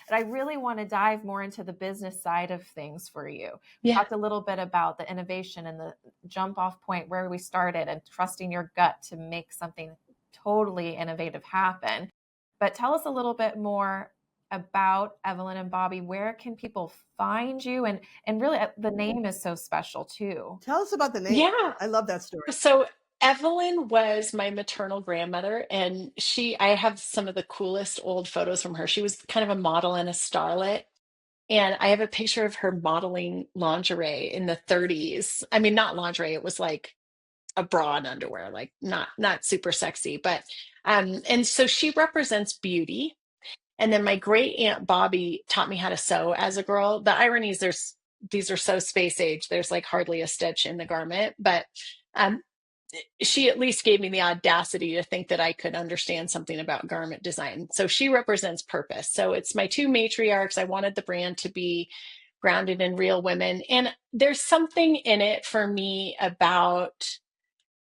And I really want to dive more into the business side of things for you. We talked a little bit about the innovation and the jump off point where we started and trusting your gut to make something totally innovative happen. But tell us a little bit more about Evelyn and Bobbie. Where can people find you? And really, the name is so special too. Tell us about the name. Yeah. I love that story. So Evelyn was my maternal grandmother, and I have some of the coolest old photos from her. She was kind of a model and a starlet. And I have a picture of her modeling lingerie in the 30s. I mean, not lingerie, it was like a bra and underwear, like not super sexy, but and so she represents beauty. And then my great aunt Bobbie taught me how to sew as a girl. The irony is these are so space age. There's like hardly a stitch in the garment, but um, she at least gave me the audacity to think that I could understand something about garment design. So she represents purpose. So it's my two matriarchs. I wanted the brand to be grounded in real women. And there's something in it for me about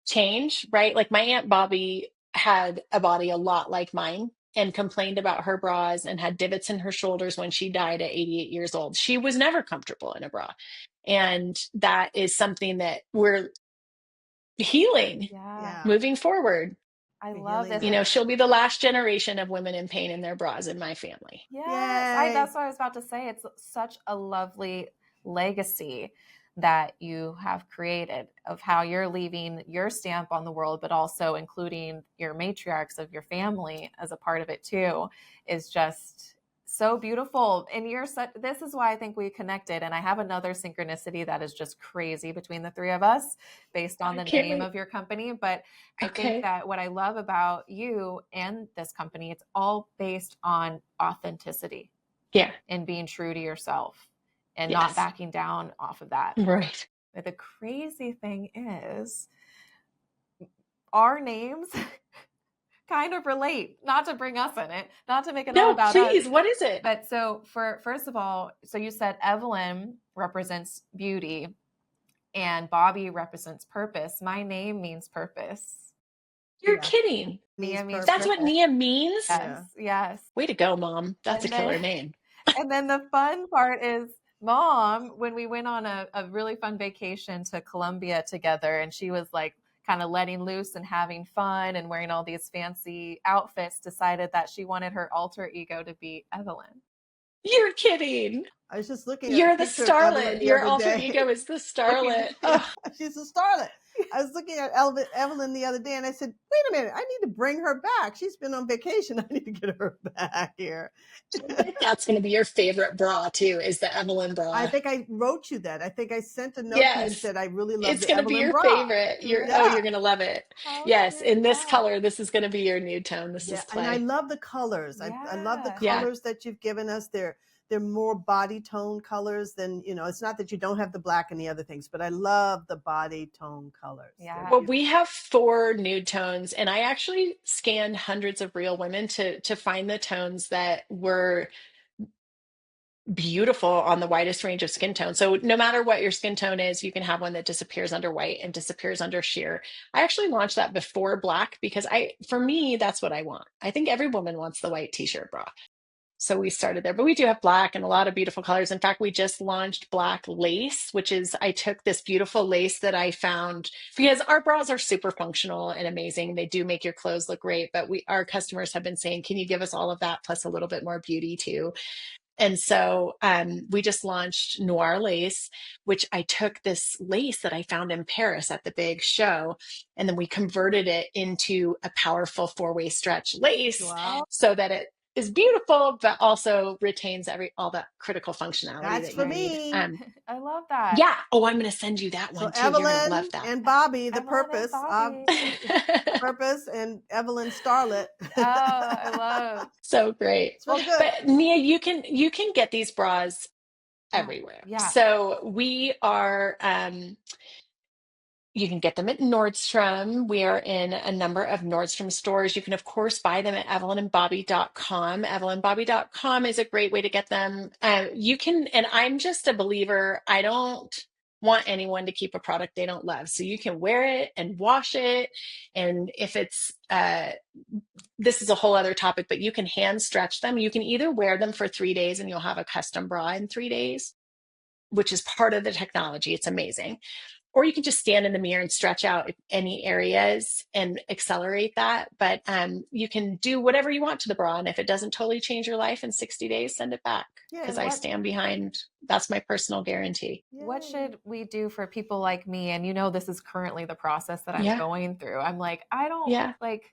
change, right? Like my Aunt Bobbie had a body a lot like mine and complained about her bras and had divots in her shoulders when she died at 88 years old. She was never comfortable in a bra. And that is something that we're healing moving forward. I love this. She'll be the last generation of women in pain in their bras in my family. Yes, that's what I was about to say. It's such a lovely legacy that you have created of how you're leaving your stamp on the world, but also including your matriarchs of your family as a part of it too, is just So beautiful. And this is why I think we connected. And I have another synchronicity that is just crazy between the three of us based on I the can't name wait. of your company. But I think Okay. that what I love about you and this company, it's all based on authenticity Yeah. and being true to yourself and not Yes. backing down off of that. Right. But the crazy thing is our names kind of relate, not to bring us in it, not to make it all No, about us. please. What is it? But so first of all, so you said Evelyn represents beauty and Bobbie represents purpose. My name means purpose. You're Yeah. kidding. Nia means That's what purpose. Nia means? Yes, yes. Way to go, Mom. That's a killer name. And then the fun part is Mom, when we went on a really fun vacation to Colombia together, and she was like kind of letting loose and having fun and wearing all these fancy outfits, decided that she wanted her alter ego to be Evelyn. You're kidding. I was just looking at a You're the picture of Evelyn starlet. the Your other alter day. ego is the Looking starlet. Oh, She's a starlet. I was looking at Evelyn the other day and I said, wait a minute, I need to bring her back. She's been on vacation. I need to get her back here. I bet that's going to be your favorite bra, too, is the Evelyn I bra. think I wrote you that. I think I sent a note to you and Yes. said, I really love It's the going to be Evelyn your bra. favorite. Yeah. You're going to love it. How Yes. cute In is this that? color, this is going to be your new tone. This Yeah. is And I clay. love the colors. I love the Yeah. Yeah. colors that you've given us. They're more body tone colors than, it's not that you don't have the black and the other things, but I love the body tone colors. Yeah. Well, we have 4 nude tones, and I actually scanned hundreds of real women to find the tones that were beautiful on the widest range of skin tone. So no matter what your skin tone is, you can have one that disappears under white and disappears under sheer. I actually launched that before black because for me, that's what I want. I think every woman wants the white t-shirt bra. So we started there, but we do have black and a lot of beautiful colors. In fact, we just launched black lace, which is, I took this beautiful lace that I found because our bras are super functional and amazing. They do make your clothes look great, but our customers have been saying, can you give us all of that plus a little bit more beauty too? And so we just launched Noir Lace, which I took this lace that I found in Paris at the big show, and then we converted it into a powerful 4-way stretch lace Wow. so that it is beautiful, but also retains all that critical functionality That's that for you need. me. I love that. Yeah. Oh, I'm going to send you that So one too. You're going to love Evelyn that. and Bobbie, the Evelyn and purpose, Bobbie. purpose, and Evelyn Starlet. Oh, I love. So great. It's really good. But Nia, you can get these bras everywhere. Yeah. So we are you can get them at Nordstrom. We are in a number of Nordstrom stores. You can, of course, buy them at evelynandbobbie.com. Evelynandbobbie.com is a great way to get them. You can, and I'm just a believer, I don't want anyone to keep a product they don't love. So you can wear it and wash it. And if it's, this is a whole other topic, but you can hand stretch them. You can either wear them for 3 days and you'll have a custom bra in 3 days, which is part of the technology. It's amazing. Or you can just stand in the mirror and stretch out any areas and accelerate that. But you can do whatever you want to the bra. And if it doesn't totally change your life in 60 days, send it back. Because I stand behind, that's my personal guarantee. What should we do for people like me? And this is currently the process that I'm Yeah. going through. I'm like, I don't Yeah. like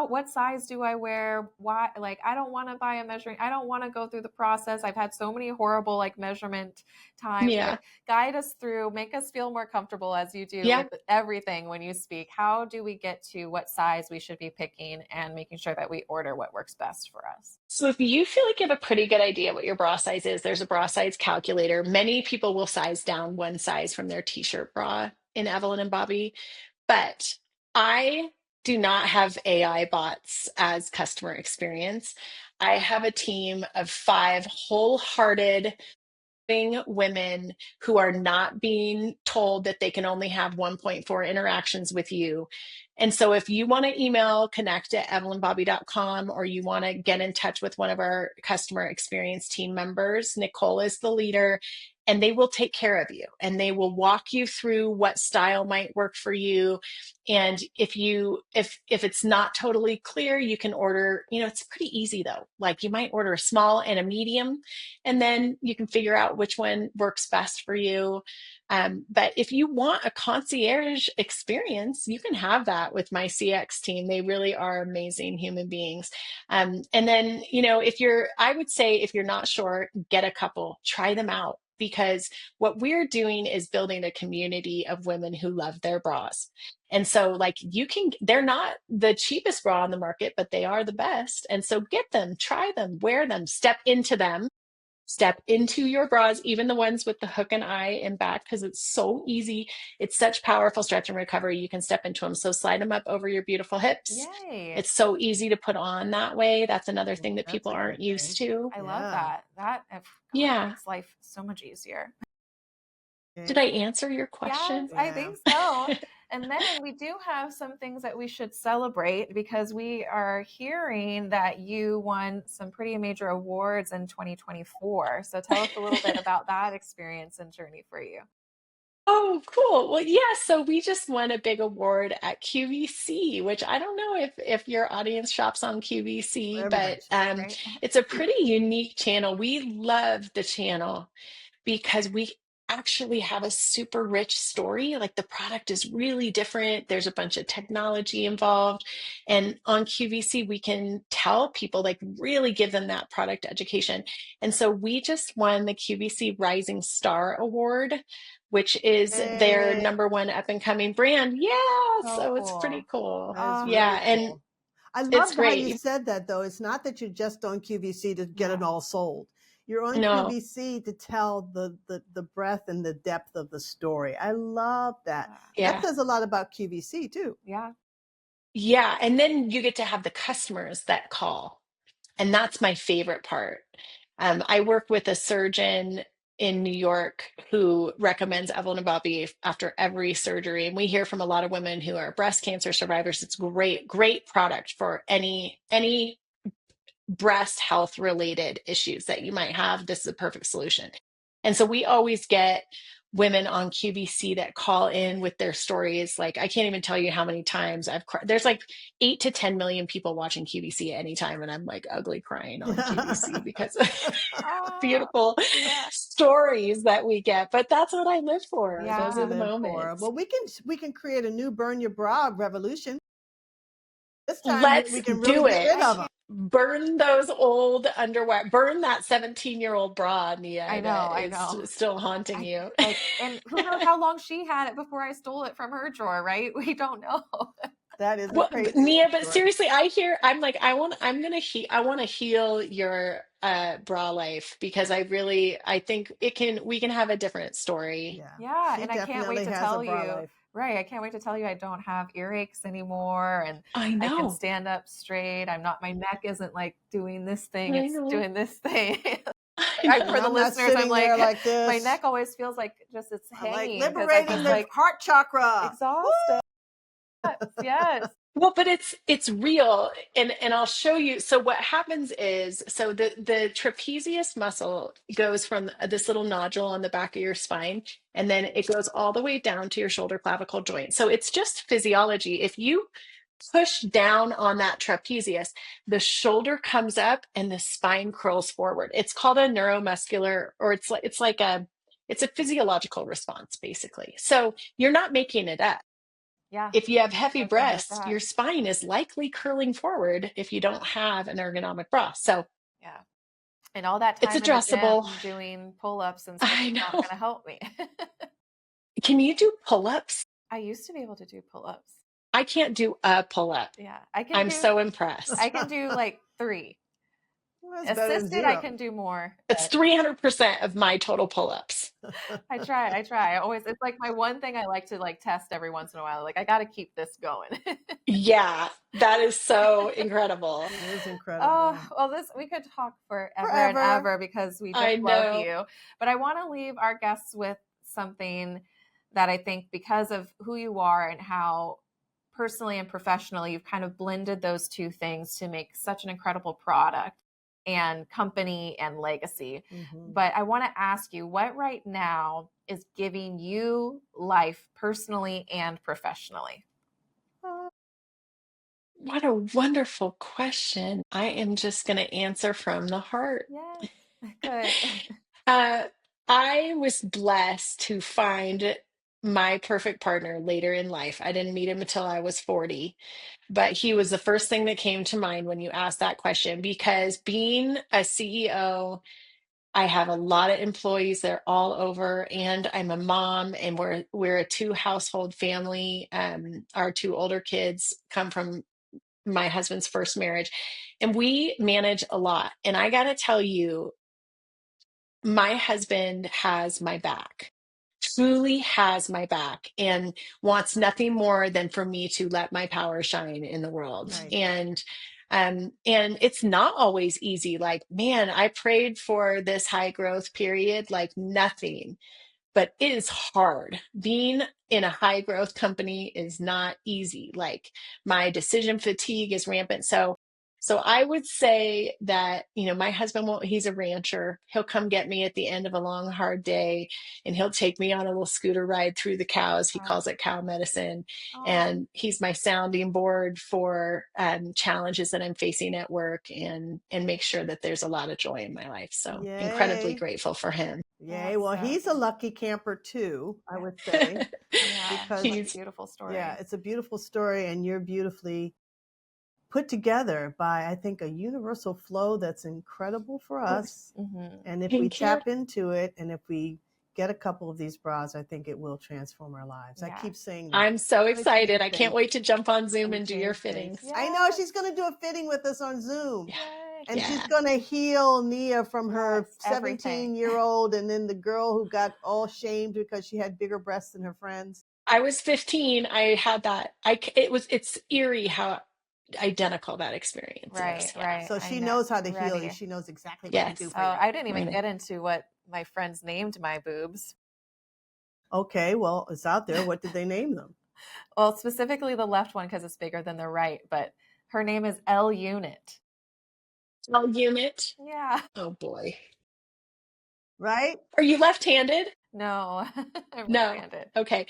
what size do I wear? Why? Like, I don't want to buy a measuring. I don't want to go through the process. I've had so many horrible measurement times. Yeah. Like, guide us through, make us feel more comfortable as you do Yeah. with everything when you speak. How do we get to what size we should be picking and making sure that we order what works best for us? So if you feel like you have a pretty good idea what your bra size is, there's a bra size calculator. Many people will size down one size from their t-shirt bra in Evelyn and Bobbie, but I do not have AI bots as customer experience. I have a team of 5 wholehearted women who are not being told that they can only have 1.4 interactions with you. And so if you want to email connect@evelynbobbie.com or you want to get in touch with one of our customer experience team members, Nicole is the leader. and they will take care of you, and they will walk you through what style might work for you. And if it's not totally clear, you can order, it's pretty easy though. Like you might order a small and a medium, and then you can figure out which one works best for you. But if you want a concierge experience, you can have that with my CX team. They really are amazing human beings. And then, I would say if you're not sure, get a couple, try them out. Because what we're doing is building a community of women who love their bras. And so, like, they're not the cheapest bra on the market, but they are the best. And so, get them, try them, wear them, step into them. Step into your bras, even the ones with the hook and eye and back, because it's so easy. It's such powerful stretch and recovery. You can step into them. So slide them up over your beautiful hips. Yay. It's so easy to put on that way. That's another thing that That's people a good aren't used to. I love that. That Yeah. makes life so much easier. Did I answer your Yes, question? I think so. And then we do have some things that we should celebrate, because we are hearing that you won some pretty major awards in 2024. So tell us a little bit about that experience and journey for you. Oh, cool. Well, yeah, so we just won a big award at QVC, which I don't know if your audience shops on QVC, Very but much. Right? it's a pretty unique channel. We love the channel because we actually have a super rich story. Like the product is really different. There's a bunch of technology involved. And on QVC, we can tell people, like really give them that product education. And so we just won the QVC Rising Star Award, which is their Hey, number one up and coming brand. Yeah. So So it's cool. pretty cool. that is Yeah. really And cool. I it's love how you great. said that, though. It's not that you're just on QVC to get it all sold. You're on No. QVC to tell the breadth and the depth of the story. I love that. That Yeah. says a lot about QVC too. Yeah. Yeah. And then you get to have the customers that call. And that's my favorite part. I work with a surgeon in New York who recommends Evelyn Bobbie after every surgery. And we hear from a lot of women who are breast cancer survivors. It's great, great product for any breast health related issues that you might have. This is a perfect solution. And so we always get women on QVC that call in with their stories. Like, I can't even tell you how many times I've cried. There's like 8 to 10 million people watching QVC at any time. And I'm like ugly crying on QVC because beautiful yeah. stories that we get. But that's what I live for. Yeah. Those are the Live for. moments. Well, we can create a new burn your bra revolution. This time Let's we can really do get rid it. of them. Burn those old underwear. Burn that 17-year-old bra, Nia, I that know. is still haunting you. And who knows how long she had it before I stole it from her drawer, right? We don't know. That is a Well, crazy Nia, but story. seriously, I want to heal your bra life, because I think we can have a different story. Yeah. She And I can't wait definitely to has a tell bra you, life. right. I can't wait to tell you I don't have earaches anymore, and I I can know. stand up straight. My neck isn't like doing this thing, I it's know. doing this thing. I know. For the I'm not listeners, I'm sitting there like this. my neck always feels like just it's I'm like hanging, because I'm liberating just the like heart chakra. exhausted. Yes. Well, but it's real, and I'll show you. So what happens is, so the trapezius muscle goes from this little nodule on the back of your spine, and then it goes all the way down to your shoulder clavicle joint. So it's just physiology. If you push down on that trapezius, the shoulder comes up and the spine curls forward. It's called a neuromuscular, or it's a physiological response, basically. So you're not making it up. Yeah. If you have heavy Something like breasts, that. your spine is likely curling forward if you don't have an ergonomic bra. So Yeah. And all that it's time in the addressable. gym doing pull-ups and stuff I is not know. going to help me. Can you do pull-ups? I used to be able to do pull-ups. I can't do a pull-up. Yeah. I'm so impressed. I can do like 3. Well, that's better than Assisted, I zero. can do more. It's 300% of my total pull-ups. I try. It's like my one thing I like to like test every once in a while. Like, I got to keep this going. Yeah, that is so incredible. It is incredible. Oh, well, we could talk forever and ever, because we I just love know. you. But I want to leave our guests with something that I think, because of who you are and how personally and professionally you've kind of blended those two things to make such an incredible product. and company and legacy. Mhm. But I want to ask you, what right now is giving you life personally and professionally? What a wonderful question. I am just going to answer from the heart. Yes. Good. Uh, I was blessed to find my perfect partner later in life. I didn't meet him until I was 40, but he was the first thing that came to mind when you asked that question because being a CEO, I have a lot of employees, they're all over, and I'm a mom, and we're a two household family. Our two older kids come from my husband's first marriage, and we manage a lot. And I got to tell you, my husband has my back, truly has my back, and wants nothing more than for me to let my power shine in the world. Right. And it's not always easy. Like, man, I prayed for this high growth period like nothing, but it is hard. Being in a high growth company is not easy. Like, my decision fatigue is rampant. So I would say that, my husband won't, he's a rancher. He'll come get me at the end of a long, hard day, and he'll take me on a little scooter ride through the cows. He calls it cow medicine. And he's my sounding board for challenges that I'm facing at work, and make sure that there's a lot of joy in my life. So incredibly Yay. grateful for him. Yay. Well, he's a lucky camper too, I would say. Yeah, Because it's a beautiful story. Yeah, it's a beautiful story, and you're beautifully put together by, I think, a universal flow that's incredible for us. Mm-hmm. And if Thank we you. tap into it, and if we get a couple of these bras, I think it will transform our lives. I Yeah. keep saying that. I'm so Let me excited. change I can't things. wait to jump on Zoom Let me and do your change things. fittings. I know she's going to do a fitting with us on Zoom. Yeah. Yay. And Yeah. she's going to heal Nia from her Yes, everything. 17-year-old, and then the girl who got all shamed because she had bigger breasts than her friends. I was 15. I had that. It's eerie how identical that experience Right, is. Yeah. right. So I she know. knows how to I'm heal you. ready. She knows exactly what Yes. to do for Oh, you. I didn't I even know. get into what my friends named my boobs. Okay, well, it's out there. What did they name them? Well, specifically the left one because it's bigger than the right, but her name is L Unit. L unit. Yeah. Oh boy. Right? Are you left-handed? No, I'm No. right-handed. Okay.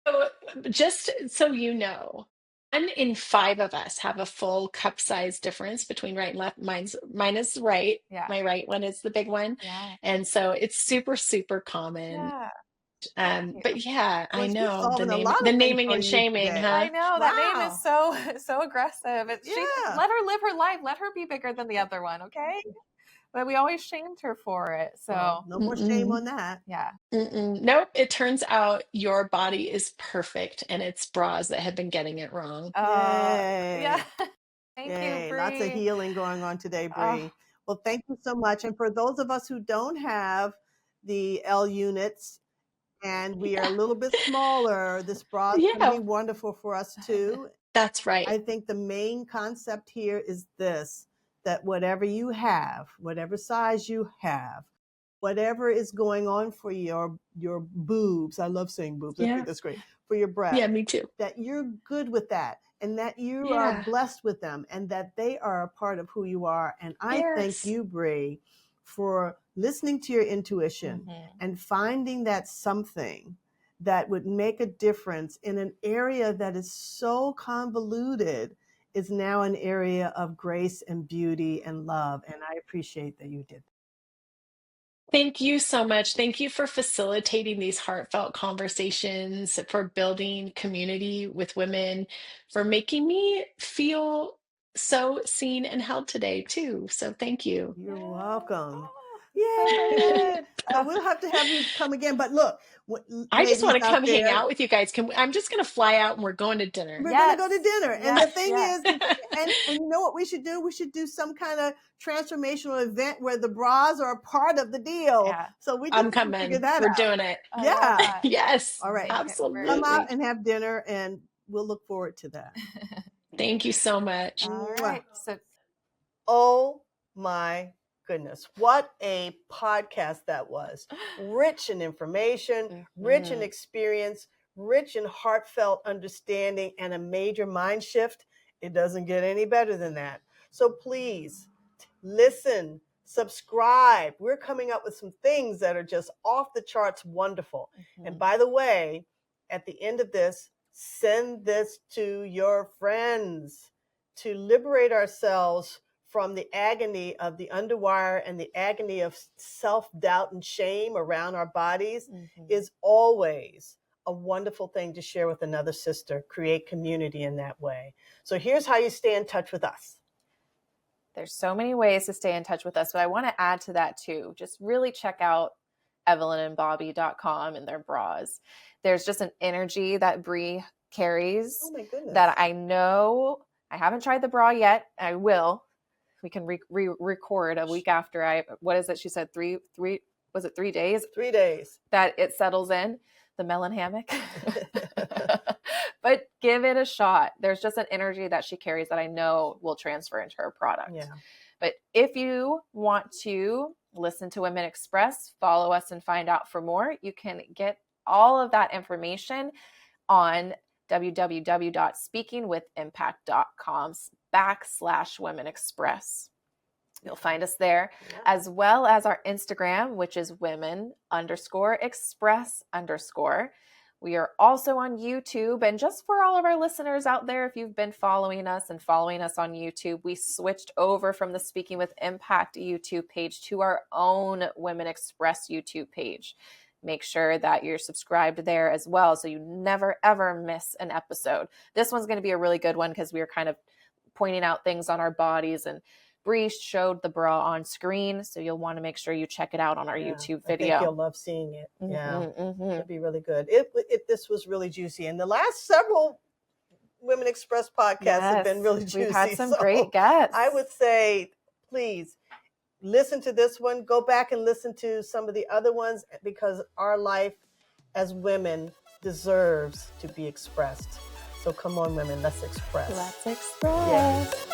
So just so you know, 1 in 5 of us have a full cup size difference between right and left. Mine is right. Yeah. My right one is the big one. Yeah. And so it's super, super common. Yeah. But yeah, Well, I she's know solving a lot the of things naming for and you shaming, today. huh? I know that name Wow. is so aggressive. She Yeah. let her live her life. Let her be bigger than the other one, okay? But we always shamed her for it. So Well, no more shame on that. yeah. Nope. It turns out your body is perfect, and it's bras that have been getting it wrong. Yay. Yeah. Thank Yay. you, Bree. Lots of healing going on today, Bree. Well, thank you so much. And for those of us who don't have the L units, and we are a little bit smaller, this bra is going to Yeah, be wonderful for us too. that's right. I think the main concept here is this, that whatever you have, whatever size you have, whatever is going on for your boobs, I love saying boobs, I Yeah. think that's great, for your breasts, Yeah, me too. that you're good with that, and that you Yeah. are blessed with them, and that they are a part of who you are. And I thank Yes. you, Bree, for listening to your intuition and finding that something that would make a difference in an area that is so convoluted is now an area of grace and beauty and love. And I appreciate that you did that. Thank you so much. Thank you for facilitating these heartfelt conversations, for building community with women, for making me feel so seen and held today, too. So thank you. You're welcome. So good. So we'll have to have you come again. But look, I just ladies want to out come hang there, out with you guys. I'm just going to fly out and we're going to dinner. we're going to go to dinner. And the Yes, thing yes. is, and you know what we should do? We should do some kind of transformational event where the bras are a part of the deal. Yeah. So we I'm just figure coming. that We're out. doing it. I love Yeah. that. Yes. All right. Very Absolutely. Come out good. and have dinner, and we'll look forward to that. Thank you so much. All right. So Oh my goodness. What a podcast that was. Rich in information, rich in experience, rich in heartfelt understanding, and a major mind shift. It doesn't get any better than that. So please listen, subscribe. We're coming up with some things that are just off the charts wonderful. Mhm. And by the way, at the end of this, send this to your friends to liberate ourselves from the agony of the underwire and the agony of self-doubt and shame around our bodies. Mhm. Is always a wonderful thing to share with another sister, create community in that way. So here's how you stay in touch with us. There's so many ways to stay in touch with us, but I want to add to that too. Just really check out evelynandbobbie.com and their bras. There's just an energy that Bree carries Oh my goodness. that I know. I haven't tried the bra yet. I will. We can record a week after what is it? She said was it 3 days? 3 days. That it settles in, the melon hammock. But give it a shot. There's just an energy that she carries that I know will transfer into her product. Yeah. But if you want to listen to Women Express, follow us and find out for more, you can get all of that information on www.speakingwithimpact.com/Women Express. You'll find us there, as well as our Instagram, which is women_express_. We are also on YouTube. And just for all of our listeners out there, if you've been following us on YouTube, we switched over from the Speaking with Impact YouTube page to our own Women Express YouTube page. Make sure that you're subscribed there as well, so you never, ever miss an episode. This one's going to be a really good one because we were kind of pointing out things on our bodies, and Bree showed the bra on screen, so you'll want to make sure you check it out on our YouTube video. I think you'll love seeing it. It'll be really good. This was really juicy. And the last several Women Express podcasts have been really juicy. We've had some great guests. I would say, please, listen to this one. Go back and listen to some of the other ones, because our life as women deserves to be expressed. So come on, women, let's express. Let's express. Yes.